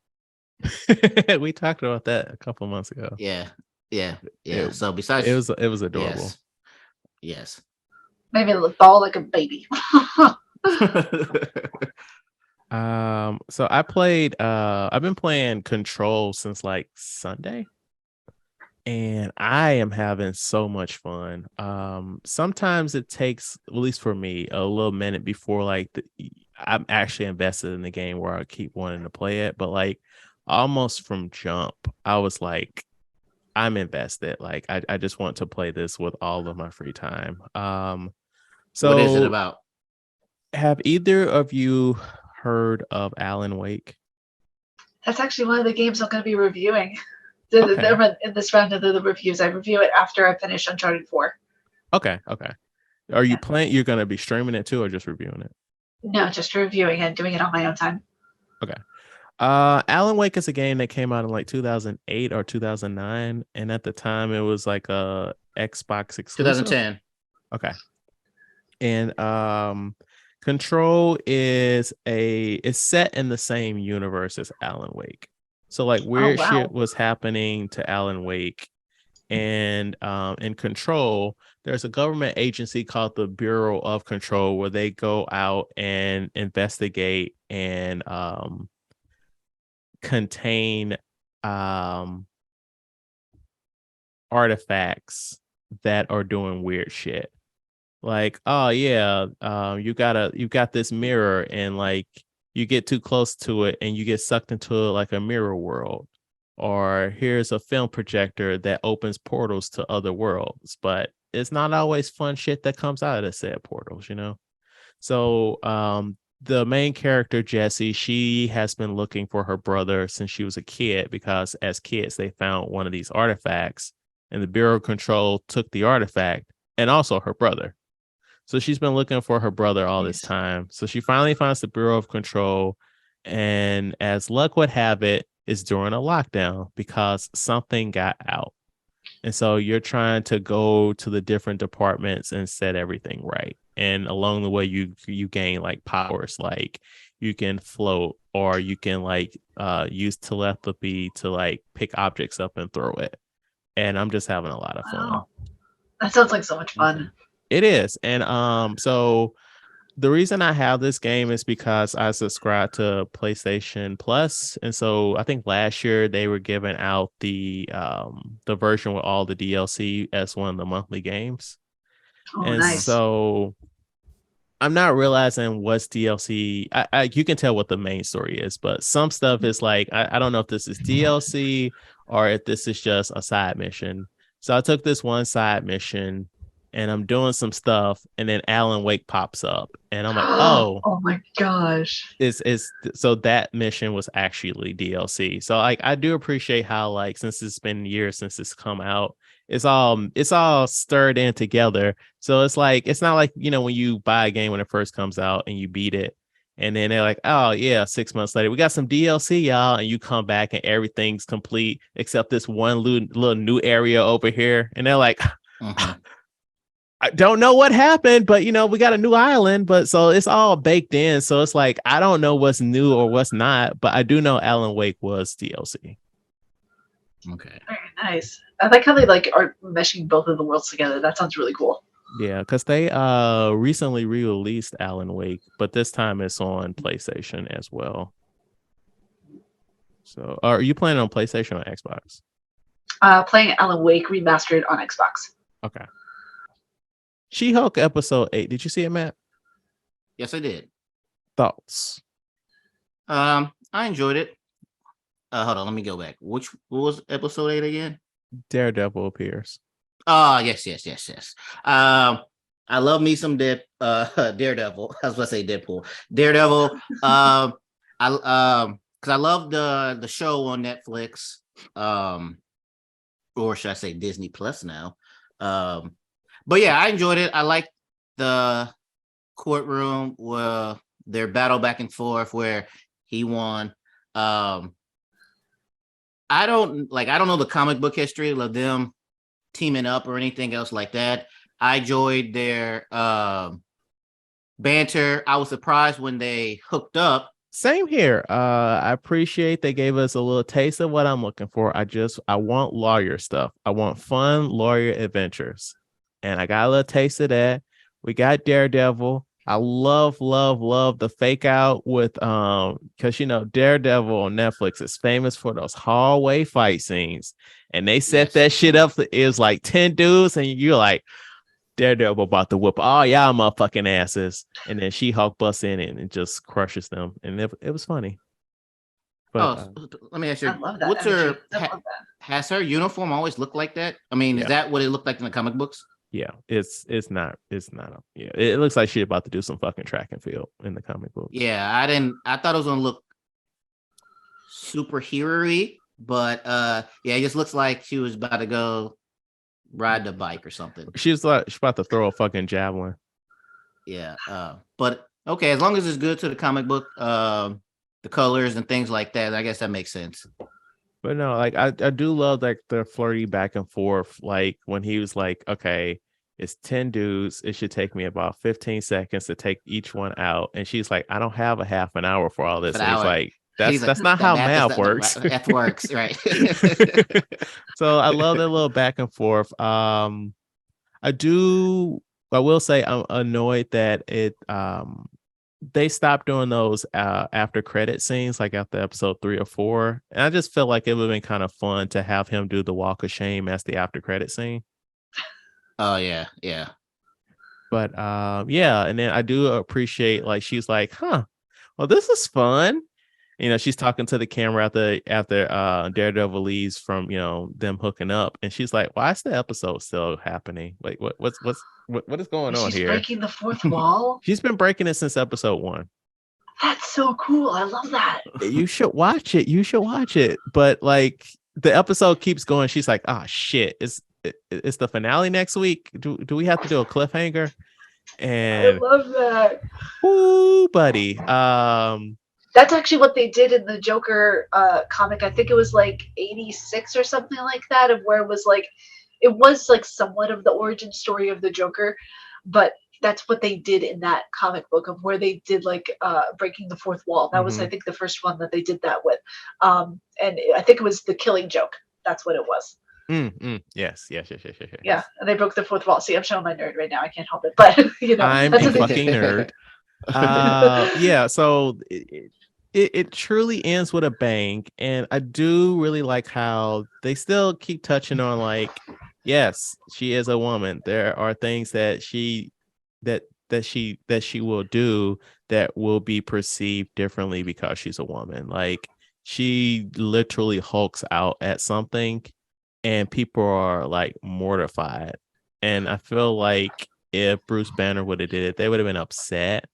We talked about that a couple months ago. Yeah. So besides, it was adorable. Yes. Made me look all like a baby. So I played I've been playing Control since like Sunday, and I am having so much fun. Sometimes it takes, at least for me, a little minute before like I'm actually invested in the game where I keep wanting to play it, but like almost from jump I was like, I'm invested. Like I just want to play this with all of my free time. So what is it about? Have either of you heard of Alan Wake? That's actually one of the games I'm going to be reviewing. In this round of the reviews, I review it after I finish Uncharted 4. Okay. Are you playing? You're going to be streaming it too, or just reviewing it? No, just reviewing it, doing it on my own time. Okay. Alan Wake is a game that came out in like 2008 or 2009, and at the time it was like a Xbox exclusive. 2010. Okay. And Control is it's set in the same universe as Alan Wake. So like weird shit was happening to Alan Wake, and in Control, there's a government agency called the Bureau of Control where they go out and investigate and contain artifacts that are doing weird shit. Like, oh yeah, you've got this mirror, and like you get too close to it and you get sucked into like a mirror world. Or here's a film projector that opens portals to other worlds, but it's not always fun shit that comes out of the said portals, you know? So the main character, Jessie, she has been looking for her brother since she was a kid, because as kids they found one of these artifacts, and the Bureau of Control took the artifact and also her brother. So she's been looking for her brother all this time. So she finally finds the Bureau of Control. And as luck would have it, it's during a lockdown because something got out. And so you're trying to go to the different departments and set everything right. And along the way, you gain like powers, like you can float, or you can like use telepathy to like pick objects up and throw it. And I'm just having a lot of fun. Wow. That sounds like so much fun. It is. And so the reason I have this game is because I subscribe to PlayStation Plus. And so I think last year they were giving out the version with all the DLC as one of the monthly games. Oh, and nice. So I'm not realizing what's DLC. You can tell what the main story is, but some stuff is like, I don't know if this is DLC or if this is just a side mission. So I took this one side mission and I'm doing some stuff, and then Alan Wake pops up, and I'm like, oh my gosh. It's so that mission was actually DLC. So like I do appreciate how, like, since it's been years since it's come out, it's all stirred in together. So it's like, it's not like, you know, when you buy a game when it first comes out and you beat it, and then they're like, oh yeah, 6 months later we got some DLC, y'all, and you come back and everything's complete except this one little new area over here, and they're like, I don't know what happened, but you know, we got a new island, but so it's all baked in. So it's like, I don't know what's new or what's not, but I do know Alan Wake was DLC. Okay. Very nice. I like how they like are meshing both of the worlds together. That sounds really cool. Yeah, because they recently re-released Alan Wake, but this time it's on PlayStation as well. So are you playing on PlayStation or Xbox? Playing Alan Wake remastered on Xbox. Okay. She-Hulk episode 8. Did you see it, Matt? Yes, I did. Thoughts? I enjoyed it. Hold on, let me go back. What was episode 8 again? Daredevil appears. Yes. I love me some Daredevil. I was going to say Deadpool. Daredevil. Because I love the show on Netflix. Or should I say Disney Plus now? But yeah, I enjoyed it. I like the courtroom where their battle back and forth where he won. I don't know the comic book history of them teaming up or anything else like that. I enjoyed their banter. I was surprised when they hooked up. Same here. I appreciate they gave us a little taste of what I'm looking for. I want lawyer stuff. I want fun lawyer adventures. And I got a little taste of that. We got Daredevil. I love the fake out with because you know Daredevil on Netflix is famous for those hallway fight scenes, and they set that shit up. It was like 10 dudes, and you're like, Daredevil about to whoop all y'all motherfucking asses, and then She-Hulk busts in and just crushes them, and it was funny. But let me ask you, what's her has her uniform always looked like that? I mean, is that what it looked like in the comic books? Yeah, it's not. Yeah, it looks like she's about to do some fucking track and field in the comic book. Yeah, I thought it was gonna look superhero-y, but yeah, it just looks like she was about to go ride the bike or something. She's about to throw a fucking javelin. Yeah, but okay, as long as it's good to the comic book, the colors and things like that, I guess that makes sense. But no, like I do love like the flirty back and forth, like when he was like, okay, It's 10 dudes. It should take me about 15 seconds to take each one out. And she's like, I don't have a half an hour for all this. An And he's hour. like, He's like, that's not that how math is math not works. math works, right? So I love that little back and forth. I will say I'm annoyed that they stopped doing those after credit scenes, like after episode 3 or 4. And I just feel like it would have been kind of fun to have him do the walk of shame as the after credit scene. Oh yeah. But yeah, and then I do appreciate, like, she's like, well, this is fun. She's talking to the camera after Daredevil leaves from, them hooking up, and she's like, why is the episode still happening? Like, what is going on She's here? breaking the fourth wall. She's been breaking it since episode 1. That's so cool. I love that. You should watch it. But like, the episode keeps going. She's like, oh shit, it's the finale next week. Do we have to do a cliffhanger? And I love that. Ooh, buddy. That's actually what they did in the Joker comic. I think it was like 86 or something like that, of where it was like somewhat of the origin story of the Joker, but that's what they did in that comic book, of where they did like breaking the fourth wall. That was, I think, the first one that they did that with. And I think it was the Killing Joke. That's what it was. Yes. Yeah, and they broke the fourth wall. See, I'm showing my nerd right now. I can't help it, but I'm that's a fucking nerd. Yeah, so it truly ends with a bang, and I do really like how they still keep touching on, like, yes, she is a woman. There are things that she will do that will be perceived differently because she's a woman. Like, she literally hulks out at something, and people are like mortified. And I feel like if Bruce Banner would have did it, they would have been upset,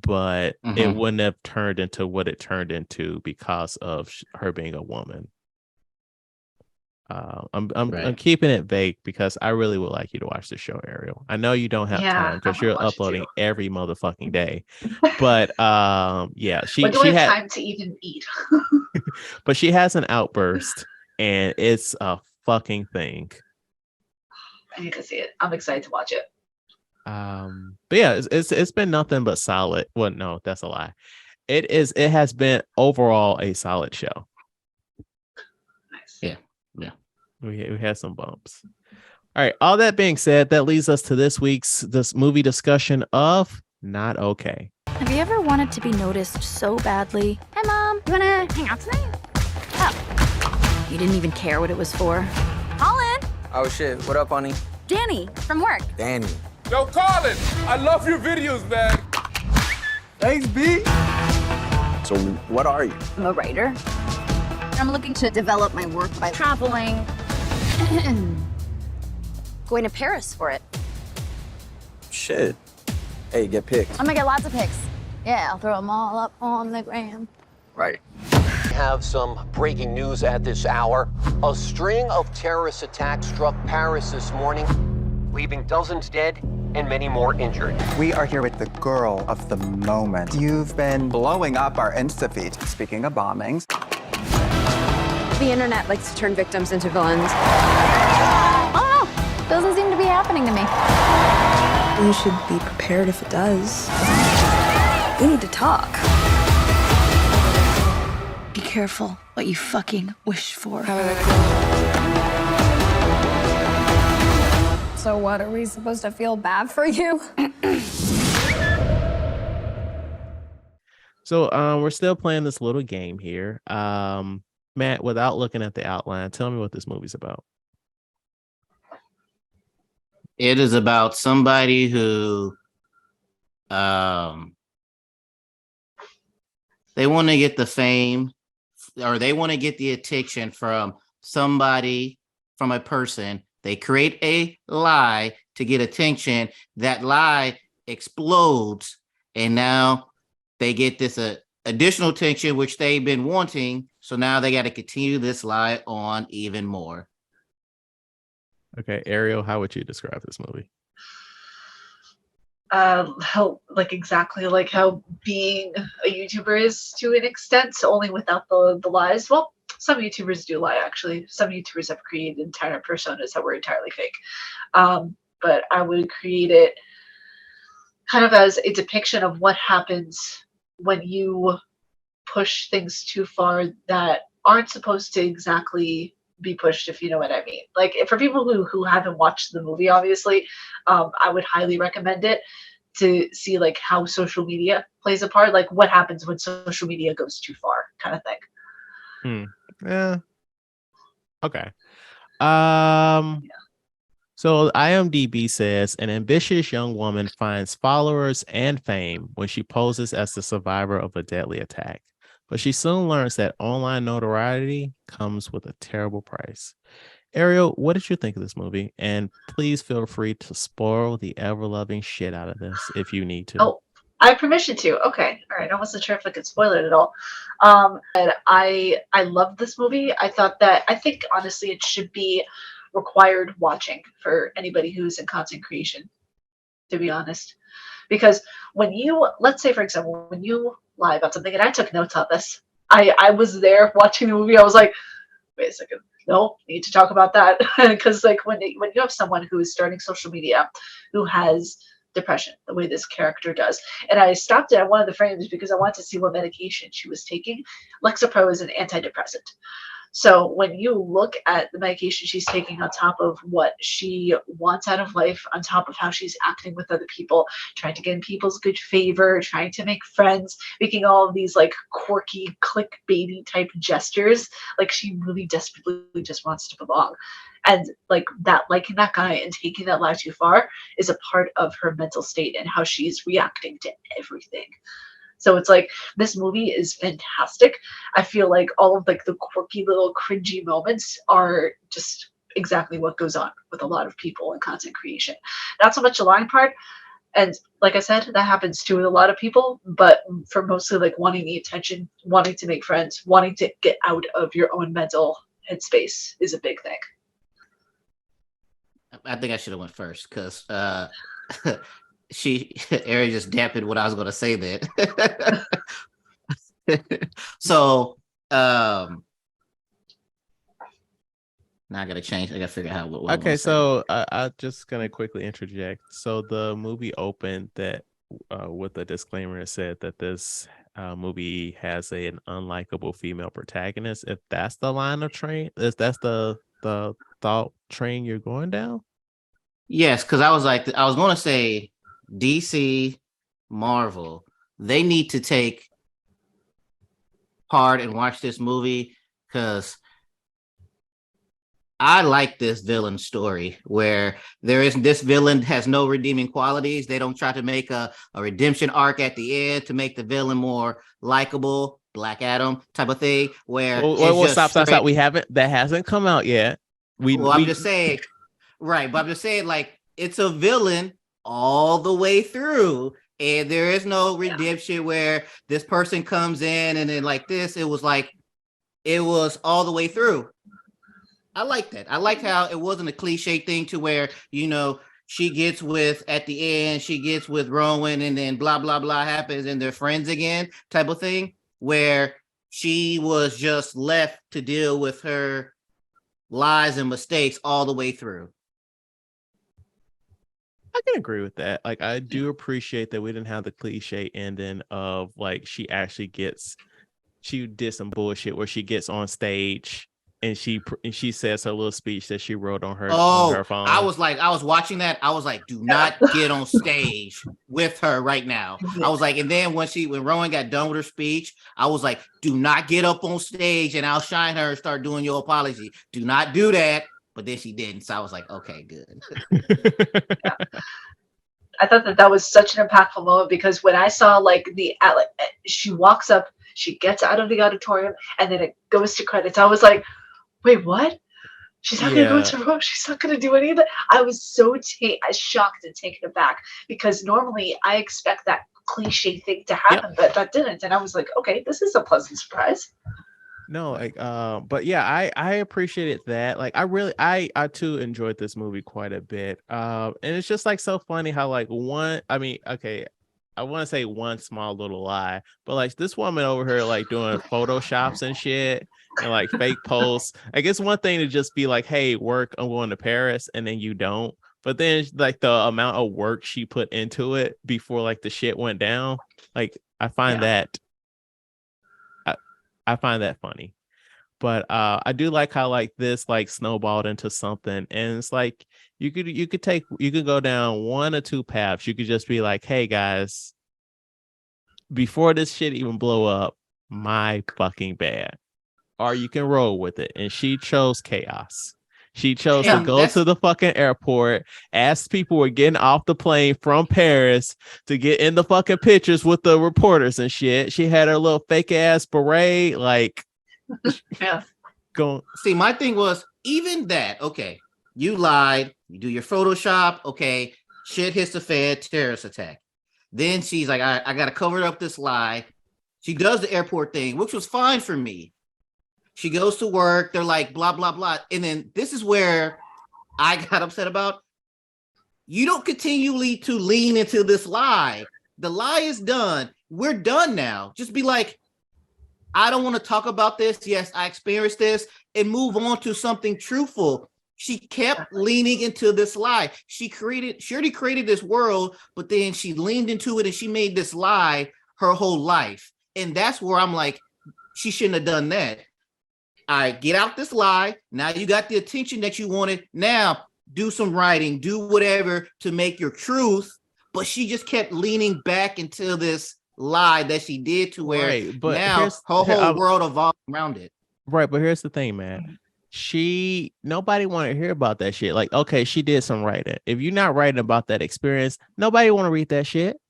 but it wouldn't have turned into what it turned into because of her being a woman. I'm keeping it vague because I really would like you to watch the show, Arielle. I know you don't have time because you're uploading every motherfucking day, but yeah, she had time to even eat. but she has an outburst, and it's a fucking thing. I need to see it. I'm excited to watch it. But yeah, it's been nothing but solid. Well, no, that's a lie. It has been overall a solid show. Nice. Yeah. We had some bumps. All right. All that being said, that leads us to this movie discussion of Not Okay. Have you ever wanted to be noticed so badly? Hi, Mom. You wanna hang out tonight? Oh. You didn't even care what it was for. Colin! Oh, shit. What up, honey? Danny, from work. Danny. Yo, Colin! I love your videos, man. Thanks, B. So, what are you? I'm a writer. I'm looking to develop my work by traveling. Going to Paris for it. Shit. Hey, get pics. I'm gonna get lots of pics. Yeah, I'll throw them all up on the gram. Right. We have some breaking news at this hour. A string of terrorist attacks struck Paris this morning, leaving dozens dead and many more injured. We are here with the girl of the moment. You've been blowing up our Insta feed. Speaking of bombings. The internet likes to turn victims into villains. Oh, doesn't seem to be happening to me. You should be prepared if it does. We need to talk. Be careful what you fucking wish for. So what, are we supposed to feel bad for you? So we're still playing this little game here. Matt, without looking at the outline, tell me what this movie's about. It is about somebody who they want to get the fame, or they want to get the attention from somebody, from a person. They create a lie to get attention. That lie explodes, and now they get this additional attention, which they've been wanting. So now they got to continue this lie on even more. Okay, Arielle, how would you describe this movie? Exactly like how being a YouTuber is to an extent, only without the lies. Well, some YouTubers do lie, actually. Some YouTubers have created entire personas that were entirely fake. But but I would create it kind of as a depiction of what happens when you push things too far that aren't supposed to exactly be pushed, if you know what I mean. Like for people who haven't watched the movie, obviously, I would highly recommend it to see like how social media plays a part, like what happens when social media goes too far, kind of thing. Yeah. Okay. So IMDb says an ambitious young woman finds followers and fame when she poses as the survivor of a deadly attack. But she soon learns that online notoriety comes with a terrible price. Arielle, what did you think of this movie? And please feel free to spoil the ever-loving shit out of this if you need to. Oh, I have permission to. Okay. All right. I wasn't sure if I could spoil it at all. And I loved this movie. I think honestly it should be required watching for anybody who's in content creation, to be honest. Because when you, let's say for example, when you lie about something, and I took notes on this, I was there watching the movie, I was like, wait a second, no, need to talk about that. Because like when you have someone who is starting social media who has depression the way this character does, and I stopped it at one of the frames because I wanted to see what medication she was taking. Lexapro is an antidepressant. So when you look at the medication she's taking on top of what she wants out of life, on top of how she's acting with other people, trying to get in people's good favor, trying to make friends, making all of these like quirky clickbaity type gestures, like she really desperately just wants to belong. And like that, liking that guy and taking that lie too far is a part of her mental state and how she's reacting to everything. So it's like this movie is fantastic. I feel like all of like the quirky little cringy moments are just exactly what goes on with a lot of people in content creation. Not so much the lying part. And like I said, that happens too with a lot of people, but for mostly like wanting the attention, wanting to make friends, wanting to get out of your own mental headspace is a big thing. I think I should have went first because Arielle just dampened what I was going to say then. So now I got to change. I got to figure out what Okay, so I'm just going to quickly interject. So the movie opened that with a disclaimer. It said that this movie has an unlikable female protagonist. If that's the line of train, if that's the thought train you're going down? Yes, because I was going to say DC, Marvel, they need to take part and watch this movie because I like this villain story where this villain has no redeeming qualities. They don't try to make a redemption arc at the end to make the villain more likable, Black Adam type of thing. Where stop. That hasn't come out yet. I'm just saying, right? But I'm just saying, like, it's a villain all the way through, and there is no redemption where this person comes in and then like this. It was all the way through. I like that. I liked how it wasn't a cliche thing to where, she gets with, at the end, she gets with Rowan and then blah, blah, blah happens and they're friends again type of thing, where she was just left to deal with her lies and mistakes all the way through. I can agree with that. Like, I do appreciate that we didn't have the cliche ending of like she did some bullshit where she gets on stage and she says her little speech that she wrote on her phone. I was watching that. I was like, do not get on stage with her right now. I was like, and then when Rowan got done with her speech, I was like, do not get up on stage and outshine her and start doing your apology. Do not do that. But then she didn't. So I was like, okay, good. I thought that was such an impactful moment because when I saw she walks up, she gets out of the auditorium, and then it goes to credits. I was like, wait, what? She's not going to go into the room. She's not going to do any of that. I was so shocked and taken aback because normally I expect that cliche thing to happen, but that didn't. And I was like, okay, this is a pleasant surprise. No, like, but yeah, I appreciated that. Like, I too enjoyed this movie quite a bit. And it's just like so funny how like I want to say one small little lie, but like this woman over here like doing photoshops and shit and like fake posts. I guess one thing to just be like, hey, work, I'm going to Paris, and then you don't. But then like the amount of work she put into it before like the shit went down, like I find that I find that funny. But I do like how like this like snowballed into something, and it's like you could go down one or two paths. You could just be like, hey guys, before this shit even blow up, my fucking bad. Or you can roll with it. And she chose chaos. She chose to go to the fucking airport, ask people were getting off the plane from Paris to get in the fucking pictures with the reporters and shit. She had her little fake ass beret, like going. See, my thing was even that. Okay, you lied. You do your Photoshop. Okay, shit hits the fan. Terrorist attack. Then she's like, I got to cover up this lie. She does the airport thing, which was fine for me. She goes to work. They're like, blah, blah, blah. And then this is where I got upset about. You don't continually to lean into this lie. The lie is done. We're done now. Just be like, I don't want to talk about this. Yes, I experienced this, and move on to something truthful. She kept leaning into this lie. She already created this world, but then she leaned into it and she made this lie her whole life. And that's where I'm like, she shouldn't have done that. I get out this lie. Now you got the attention that you wanted. Now do some writing, do whatever to make your truth. But she just kept leaning back into this lie that she did to where but now her whole world evolved around it. Right, but here's the thing, man. Nobody want to hear about that shit. Like, okay, she did some writing. If you're not writing about that experience, nobody want to read that shit.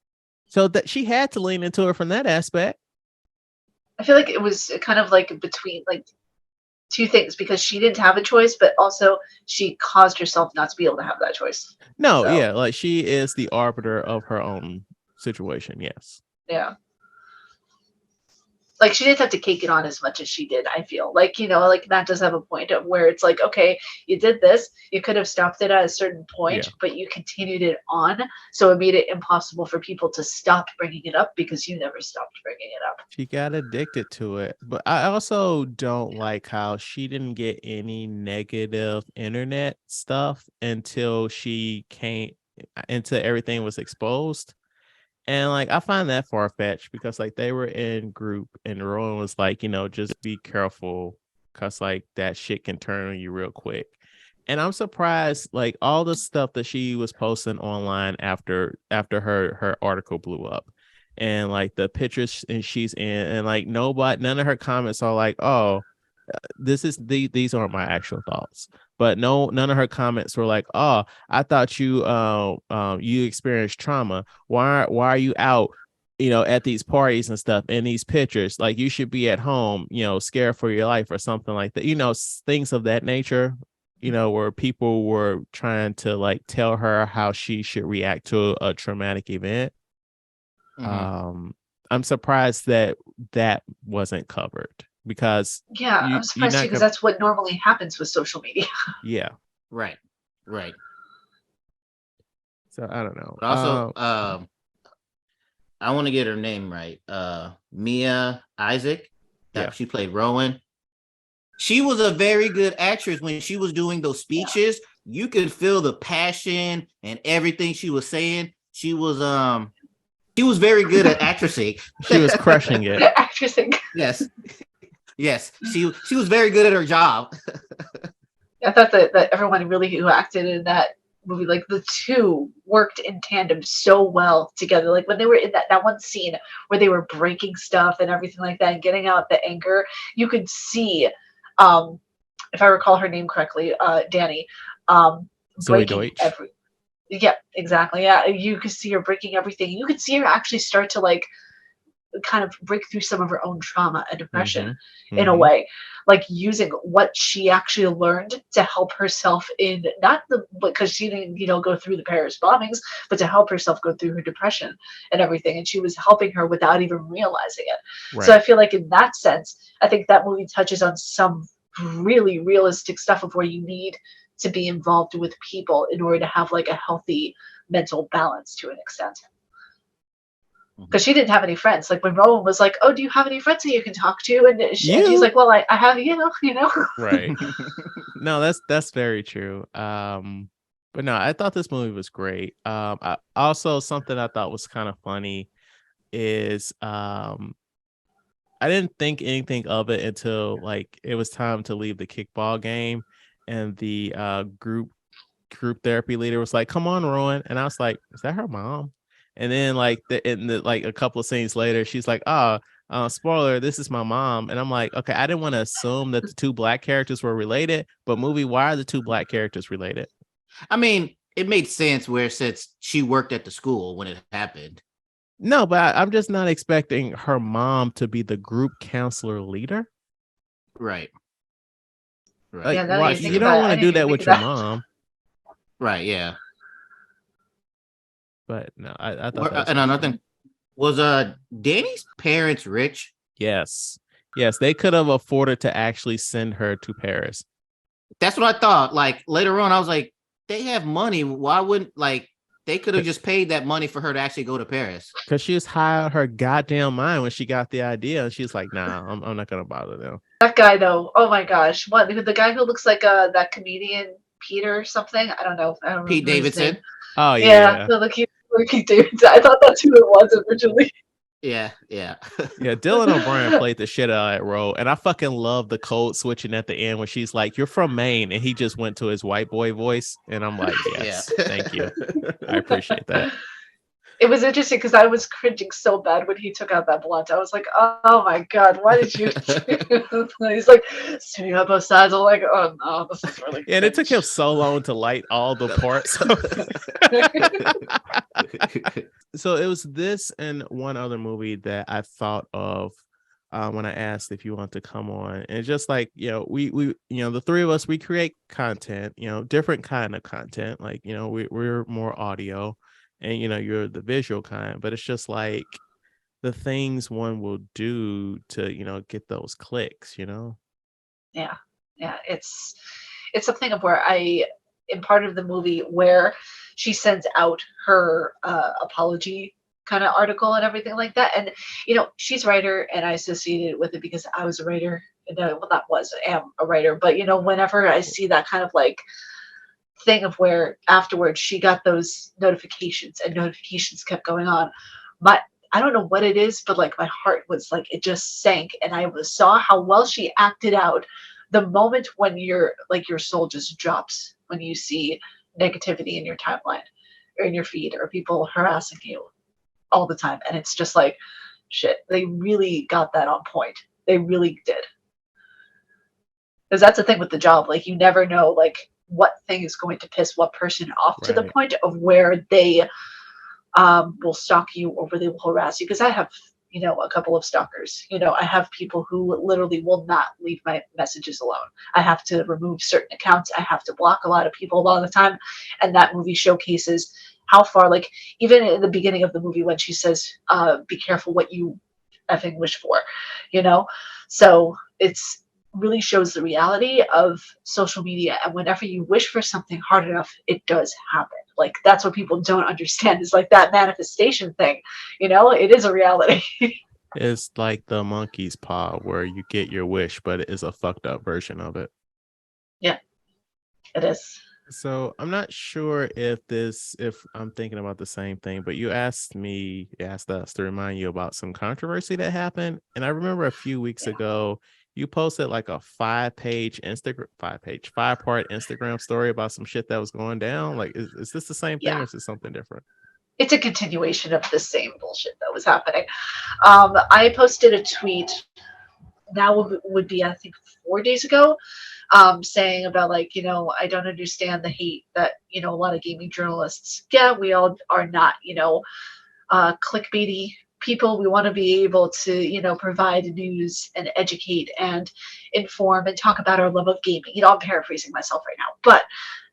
So that she had to lean into it from that aspect. I feel like it was kind of like between like two things, because she didn't have a choice, but also she caused herself not to be able to have that choice. No, so. Yeah, like she is the arbiter of her own situation. Yes. Yeah. Like she didn't have to cake it on as much as she did, I feel. Like, you know, like Matt does have a point of where it's like, okay, you did this, you could have stopped it at a certain point, but you continued it on. So it made it impossible for people to stop bringing it up because you never stopped bringing it up. She got addicted to it. But I also don't like how she didn't get any negative internet stuff until everything was exposed. And like I find that far-fetched because like they were in group and Rowan was like, you know, just be careful because like that shit can turn on you real quick. And I'm surprised like all the stuff that she was posting online after her article blew up and like the pictures and she's in and like none of her comments are like, oh, these aren't my actual thoughts. But none of her comments were like, oh, I thought you experienced trauma. Why are you out, you know, at these parties and stuff in these pictures? Like you should be at home, you know, scared for your life or something like that. You know, things of that nature, you know, where people were trying to like tell her how she should react to a traumatic event. Mm-hmm. I'm surprised that wasn't covered. Because I'm surprised because that's what normally happens with social media. Yeah. Right. So I don't know. But also, I want to get her name right. Mia Isaac. She played Rowan. She was a very good actress when she was doing those speeches. Yeah. You could feel the passion and everything she was saying. She was very good at actressing. She was crushing it. Actressing. Yes, she was very good at her job. I thought that everyone really who acted in that movie, like the two worked in tandem so well together. Like when they were in that one scene where they were breaking stuff and everything like that and getting out the anger, you could see, if I recall her name correctly, Danny, breaking every. Yeah, exactly. Yeah, you could see her breaking everything. You could see her actually start to like kind of break through some of her own trauma and depression in a way, like using what she actually learned to help herself in because she didn't, you know, go through the Paris bombings, but to help herself go through her depression and everything. And she was helping her without even realizing it. Right. So I feel like in that sense, I think that movie touches on some really realistic stuff of where you need to be involved with people in order to have like a healthy mental balance to an extent. Because she didn't have any friends. Like when Rowan was like, "Oh, do you have any friends that you can talk to?" And she's like, "Well, I have, you know." Right. No, that's very true. But But no, I thought this movie was great. Also something I thought was kind of funny is I didn't think anything of it until like it was time to leave the kickball game, and the group therapy leader was like, "Come on, Rowan," and I was like, "Is that her mom?" And then like like a couple of scenes later, she's like, "Oh, spoiler, this is my mom," and I'm like, "Okay, I didn't want to assume that the two black characters were related, but movie, why are the two black characters related?" I mean, it made sense where since she worked at the school when it happened. No, but I'm just not expecting her mom to be the group counselor leader. Right. Like, Yeah, now why, that you think you about don't it, want I to didn't do even that think with of your that. mom. Right. But no, I thought that was And another thing was Danny's parents rich? yes. They could have afforded to actually send her to Paris. That's what I thought. Like later on, I was like, they have money. Why wouldn't like they could have just paid that money for her to actually go to Paris? Because she was high on her goddamn mind when she got the idea, and she's like, "Nah, I'm not gonna bother them." That guy though, oh my gosh, what the guy who looks like that comedian Peter or something? I don't know. I don't Pete remember his name. Davidson. Oh Yeah, no, the Pete Davidson. I thought that's who it was originally. Yeah. Dylan O'Brien played the shit out of that role, and I fucking love the code switching at the end when she's like, "You're from Maine," and he just went to his white boy voice, and I'm like, "Yes, thank you, I appreciate that." It was interesting because I was cringing so bad when he took out that blunt. I was like, "Oh my god, why did you?" He's like, "Sitting on both sides." I'm like, "Oh no, this is really." And it took him so long to light all the parts. So it was this and one other movie that I thought of when I asked if you want to come on. And just like, we the three of us, we create content, different kind of content. Like, we're more audio, and you're the visual kind, but it's just like the things one will do to get those clicks. Yeah, it's something of where I am part of the movie where she sends out her apology kind of article and everything like that, and she's a writer, and I associated with it because I was a writer. Am a writer, but whenever I see that kind of like thing of where afterwards she got those notifications and notifications kept going on, I don't know what it is, but like my heart was like, it just sank, and I saw how well she acted out the moment when your soul just drops when you see negativity in your timeline or in your feed or people harassing you all the time, and it's just like, shit, they really got that on point. They really did. Because that's the thing with the job, like you never know like what thing is going to piss what person off to the point of where they will stalk you or where they will harass you. Because I have, a couple of stalkers. I have people who literally will not leave my messages alone. I have to remove certain accounts. I have to block a lot of people a lot of the time. And that movie showcases how far, like, even in the beginning of the movie when she says, be careful what you effing wish for, So it's really shows the reality of social media, and whenever you wish for something hard enough, it does happen. Like that's what people don't understand, is like that manifestation thing, it is a reality. It's like the monkey's paw where you get your wish, but it is a fucked up version of it. Yeah, it is. So I'm not sure if I'm thinking about the same thing, but you asked us to remind you about some controversy that happened. And I remember a few weeks ago, you posted like a 5-part Instagram story about some shit that was going down. Like, is this the same thing or is it something different? It's a continuation of the same bullshit that was happening. I posted a tweet now would be, I think, 4 days ago, saying about like, I don't understand the hate that, a lot of gaming journalists get. We all are not, clickbaity people. We want to be able to, provide news and educate and inform and talk about our love of gaming. I'm paraphrasing myself right now, but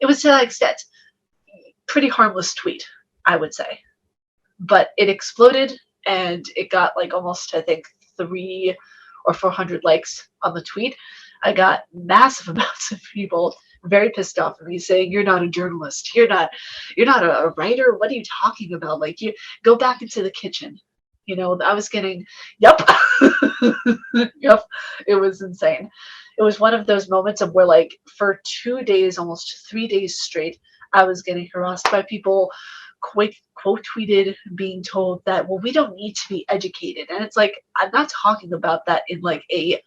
it was to that extent. Pretty harmless tweet, I would say. But it exploded and it got like almost, I think, 300 or 400 likes on the tweet. I got massive amounts of people very pissed off at me saying, "You're not a journalist. You're not a writer. What are you talking about? Like, you go back into the kitchen." I was getting, yep. Yep. It was insane. It was one of those moments of where like for 2 days, almost 3 days straight, I was getting harassed by people, quote tweeted, being told that, well, we don't need to be educated. And it's like, I'm not talking about that in like a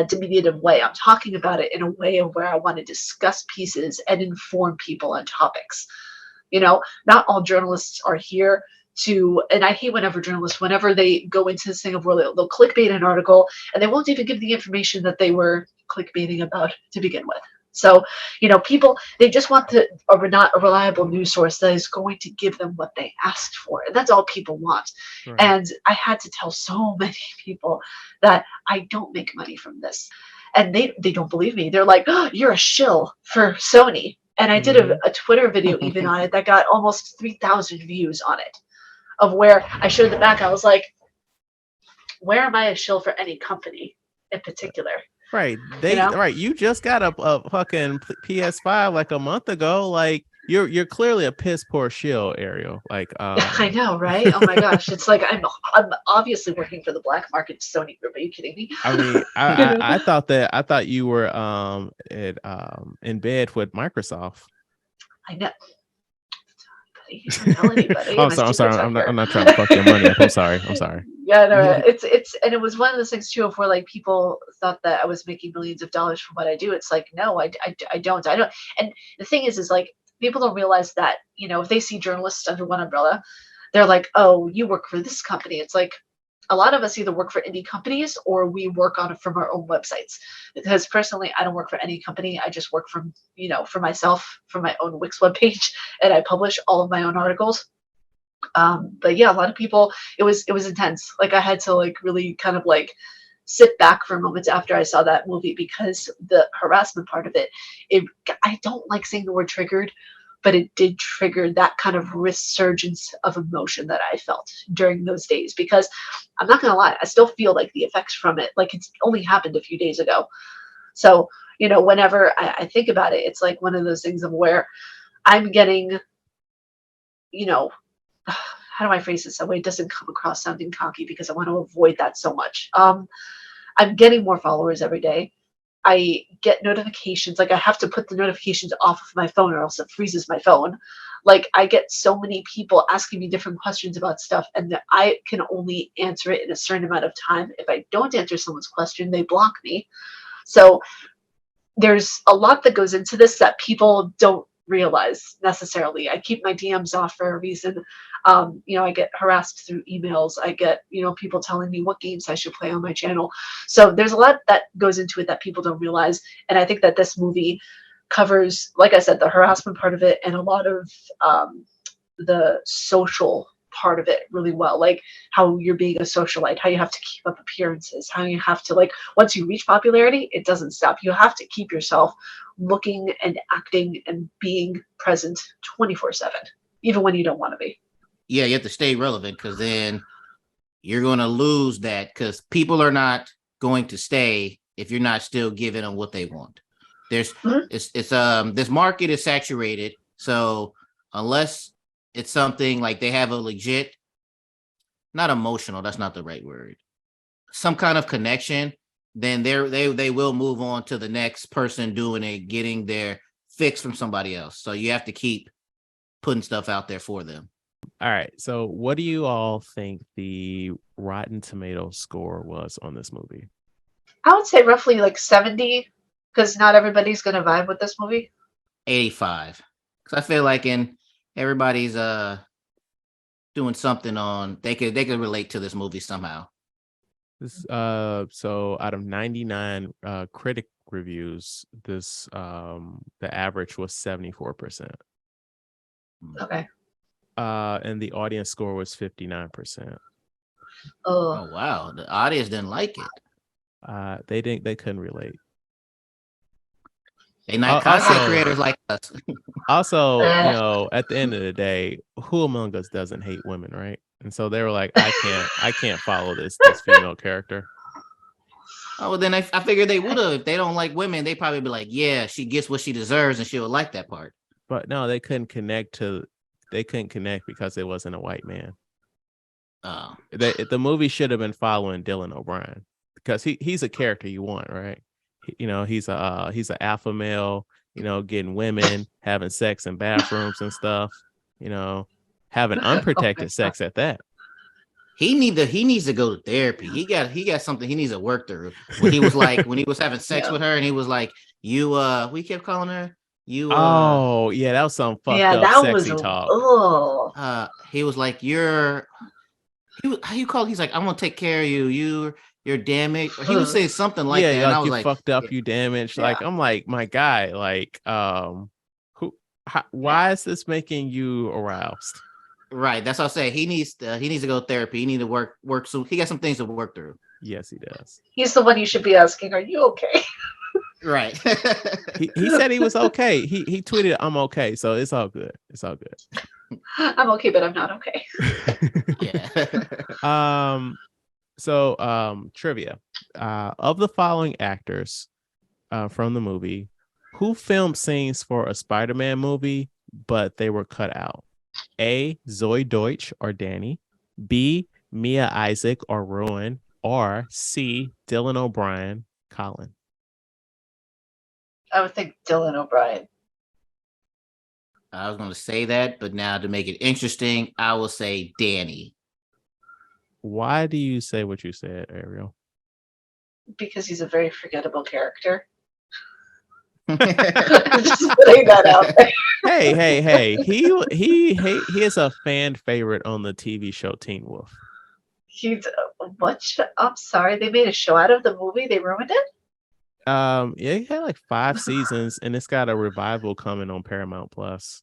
diminutive way. I'm talking about it in a way of where I want to discuss pieces and inform people on topics. You know, not all journalists are here to, and I hate whenever journalists, whenever they go into this thing of where they'll clickbait an article and they won't even give the information that they were clickbaiting about to begin with. So, you know, people, they just want not a reliable news source that is going to give them what they asked for. And that's all people want. Right. And I had to tell so many people that I don't make money from this. And they don't believe me. They're like, oh, you're a shill for Sony. And I did a Twitter video even on it that got almost 3,000 views on it, of where I showed the back. I was like, where am I a shill for any company in particular? Right. Right. You just got a fucking PS5 like a month ago. Like you're clearly a piss poor shill, Arielle. Like I know, right? Oh my gosh. It's like I'm obviously working for the black market Sony group. Are you kidding me? I mean, I thought you were in bed with Microsoft. I know. Don't tell anybody. I'm sorry. I'm not trying to fuck your money up. I'm sorry. Yeah, no, it's and it was one of those things too, of where like people thought that I was making millions of dollars from what I do. It's like, no, I don't. And the thing is like people don't realize that, you know, if they see journalists under one umbrella, they're like, oh, you work for this company. It's like a lot of us either work for indie companies or we work on it from our own websites. Because personally, I don't work for any company. I just work from, you know, for myself, for my own Wix webpage, and I publish all of my own articles. But yeah, a lot of people, it was intense. Like I had to like really kind of like sit back for a moment after I saw that movie, because the harassment part of it, I don't like saying the word triggered, but it did trigger that kind of resurgence of emotion that I felt during those days. Because I'm not gonna lie, I still feel like the effects from it, like it's only happened a few days ago. So, you know, whenever I think about it, it's like one of those things of where I'm getting, you know, how do I phrase this that way it doesn't come across sounding cocky, because I want to avoid that so much. I'm getting more followers every day. I get notifications. Like I have to put the notifications off of my phone or else it freezes my phone. Like I get so many people asking me different questions about stuff, and that I can only answer it in a certain amount of time. If I don't answer someone's question, they block me. So there's a lot that goes into this that people don't realize necessarily. I keep my DMs off for a reason. You know, I get harassed through emails. I get, you know, people telling me what games I should play on my channel. So there's a lot that goes into it that people don't realize. And I think that this movie covers, like I said, the harassment part of it and a lot of the social part of it really well, like how you're being a socialite, how you have to keep up appearances, how you have to, like, once you reach popularity, it doesn't stop. You have to keep yourself looking and acting and being present 24/7, even when you don't want to be. Yeah, you have to stay relevant, because then you're going to lose that, because people are not going to stay if you're not still giving them what they want. There's this market is saturated, so unless it's something like they have a legit, not emotional, that's not the right word, some kind of connection, then they will move on to the next person doing it, getting their fix from somebody else. So you have to keep putting stuff out there for them. All right. So what do you all think the Rotten Tomatoes score was on this movie? I would say roughly like 70, because not everybody's going to vibe with this movie. 85. Because I feel like everybody's doing something on, they could relate to this movie somehow. This so out of 99 critic reviews, this the average was 74%. Okay. And the audience score was 59%. Oh wow, the audience didn't like it. They couldn't relate. They not content creators like us. Also, you know, at the end of the day, who among us doesn't hate women, right? And so they were like, I can't follow this female character. Oh, well, then I figured they would have. If they don't like women, they probably be like, yeah, she gets what she deserves, and she would like that part. But no, they couldn't connect because it wasn't a white man. Oh, the movie should have been following Dylan O'Brien, because he's a character you want, right? You know, he's a alpha male. getting women, having sex in bathrooms and stuff, having unprotected sex at that. He needs to go to therapy. He got something he needs to work through. When he was having sex with her, and he was like, "You we kept calling her you." Oh yeah, that was some fucked up that sexy was talk. He was like, how you call? He's like, "I'm gonna take care of you. You're damaged." Or he was saying something like that. And I was you like, fucked up, you damaged. Yeah. Like, I'm like, my guy, like, why is this making you aroused? Right. That's what I say. He needs to go to therapy. He needs to work. So he got some things to work through. Yes, he does. He's the one you should be asking, "Are you okay?" Right. he said he was okay. He tweeted, "I'm okay," so it's all good. It's all good. I'm okay, but I'm not okay. Yeah. So trivia. Of the following actors from the movie, who filmed scenes for a Spider-Man movie, but they were cut out? A. Zoe Deutsch or Danny. B. Mia Isaac or Rowan. Or C. Dylan O'Brien, Colin. I would think Dylan O'Brien. I was going to say that, but now to make it interesting, I will say Danny. Why do you say what you said, Arielle? Because he's a very forgettable character. I'm just putting that out there. Hey. He is a fan favorite on the TV show Teen Wolf. He's I'm sorry, they made a show out of the movie. They ruined it. Yeah, he had like 5 seasons, and it's got a revival coming on Paramount Plus.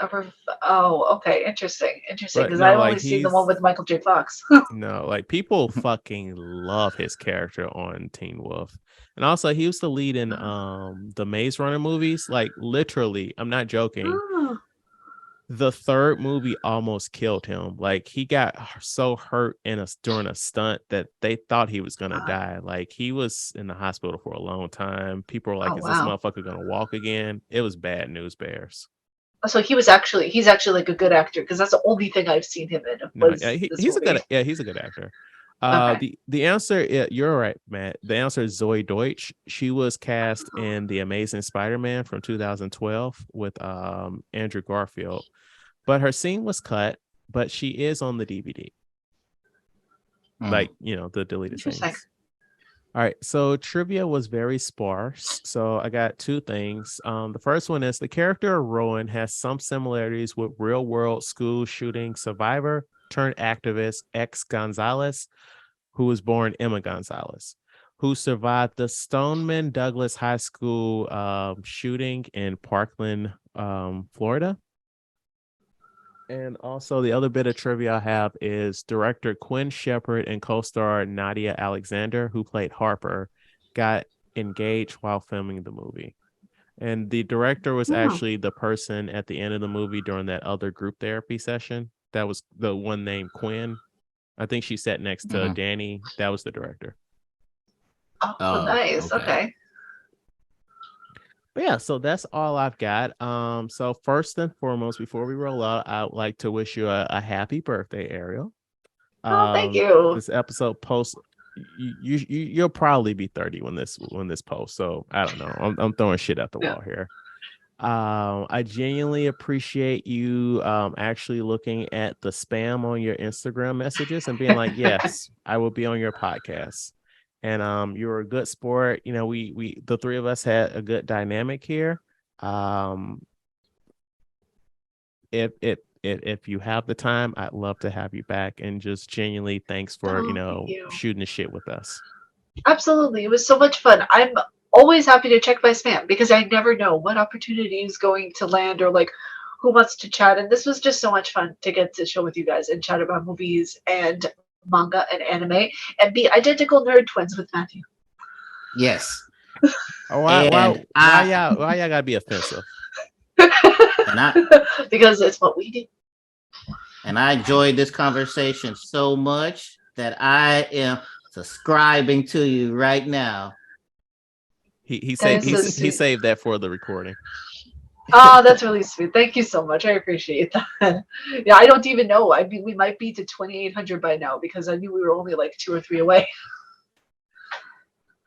Okay, interesting. Because No, I've like, only seen the one with Michael J. Fox. No, like, people fucking love his character on Teen Wolf, and also he was the lead in the Maze Runner movies. Like, literally, I'm not joking. Oh. The third movie almost killed him. Like, he got so hurt during a stunt that they thought he was gonna die. Like, he was in the hospital for a long time. People were like, "Is this motherfucker gonna walk again?" It was bad news bears. So he's actually like a good actor, because that's the only thing I've seen him in. He's a good actor. Okay. The answer, you're right, Matt. The answer is Zoe Deutsch. She was cast in The Amazing Spider-Man from 2012 with Andrew Garfield, but her scene was cut. But she is on the DVD, like, the deleted scenes. All right, so trivia was very sparse, so I got 2 things. The first one is the character Rowan has some similarities with real-world school shooting survivor turned activist X Gonzalez, who was born Emma Gonzalez, who survived the Stoneman Douglas High School shooting in Parkland, Florida. And also, the other bit of trivia I have is director Quinn Shepard and co-star Nadia Alexander, who played Harper, got engaged while filming the movie. And the director was actually the person at the end of the movie during that other group therapy session. That was the one named Quinn. I think she sat next to Danny. That was the director. Oh, nice. Okay. But yeah, so that's all I've got. So first and foremost, before we roll out, I would like to wish you a happy birthday, Arielle. Thank you. This episode posts, you'll probably be 30 when this posts. So I don't know. I'm throwing shit at the wall here. I genuinely appreciate you actually looking at the spam on your Instagram messages and being like, yes, I will be on your podcast. And you were a good sport. We the 3 of us had a good dynamic here. If you have the time, I'd love to have you back, and just genuinely thanks for shooting the shit with us. Absolutely, it was so much fun. I'm always happy to check my spam, because I never know what opportunity is going to land, or like who wants to chat. And this was just so much fun to get to chill with you guys and chat about movies and manga and anime and be identical nerd twins with Matthew. Yes. Why y'all gotta be offensive? Because it's what we do. And I enjoyed this conversation so much that I am subscribing to you right now. He saved that for the recording. Oh, that's really sweet. Thank you so much. I appreciate that. Yeah, I don't even know. I mean, we might be to 2,800 by now, because I knew we were only like 2 or 3 away.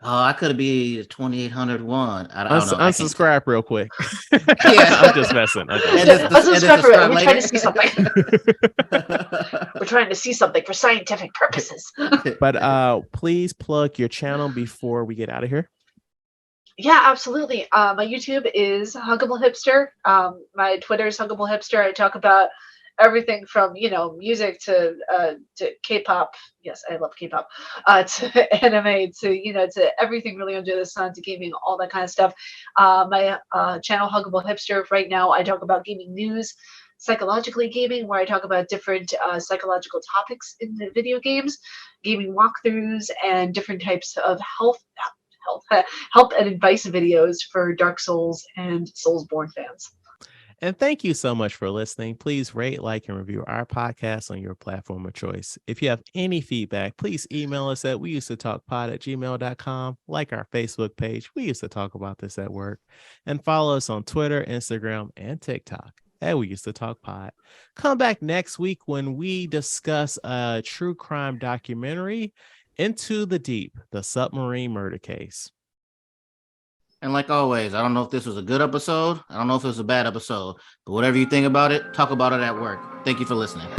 Oh, I could be 2801. I don't know. I can't say. Unsubscribe real quick. I don't know. I can't say. Unsubscribe real quick. Yeah. I'm just messing. Okay. And Unsubscribe for it. subscribe We're trying to later. see something. We're trying to see something for scientific purposes. But please plug your channel before we get out of here. Yeah, absolutely. My YouTube is Huggable Hipster. My Twitter is Huggable Hipster. I talk about everything from music to K-pop. Yes, I love K-pop. To anime to everything really under the sun, to gaming, all that kind of stuff. My channel Huggable Hipster. Right now, I talk about gaming news, psychologically gaming, where I talk about different psychological topics in the video games, gaming walkthroughs, and different types of help and advice videos for Dark Souls and Soulsborne fans. And thank you so much for listening. Please rate, like, and review our podcast on your platform of choice. If you have any feedback, please email us at weusedtotalkpod@gmail.com. Like our Facebook page. We used to talk about this at work. And follow us on Twitter, Instagram, and TikTok at We Used to Talk Pod. Come back next week when we discuss a true crime documentary, Into the Deep, the submarine murder case. And like always, I don't know if this was a good episode. I don't know if it was a bad episode. But whatever you think about it, talk about it at work. Thank you for listening.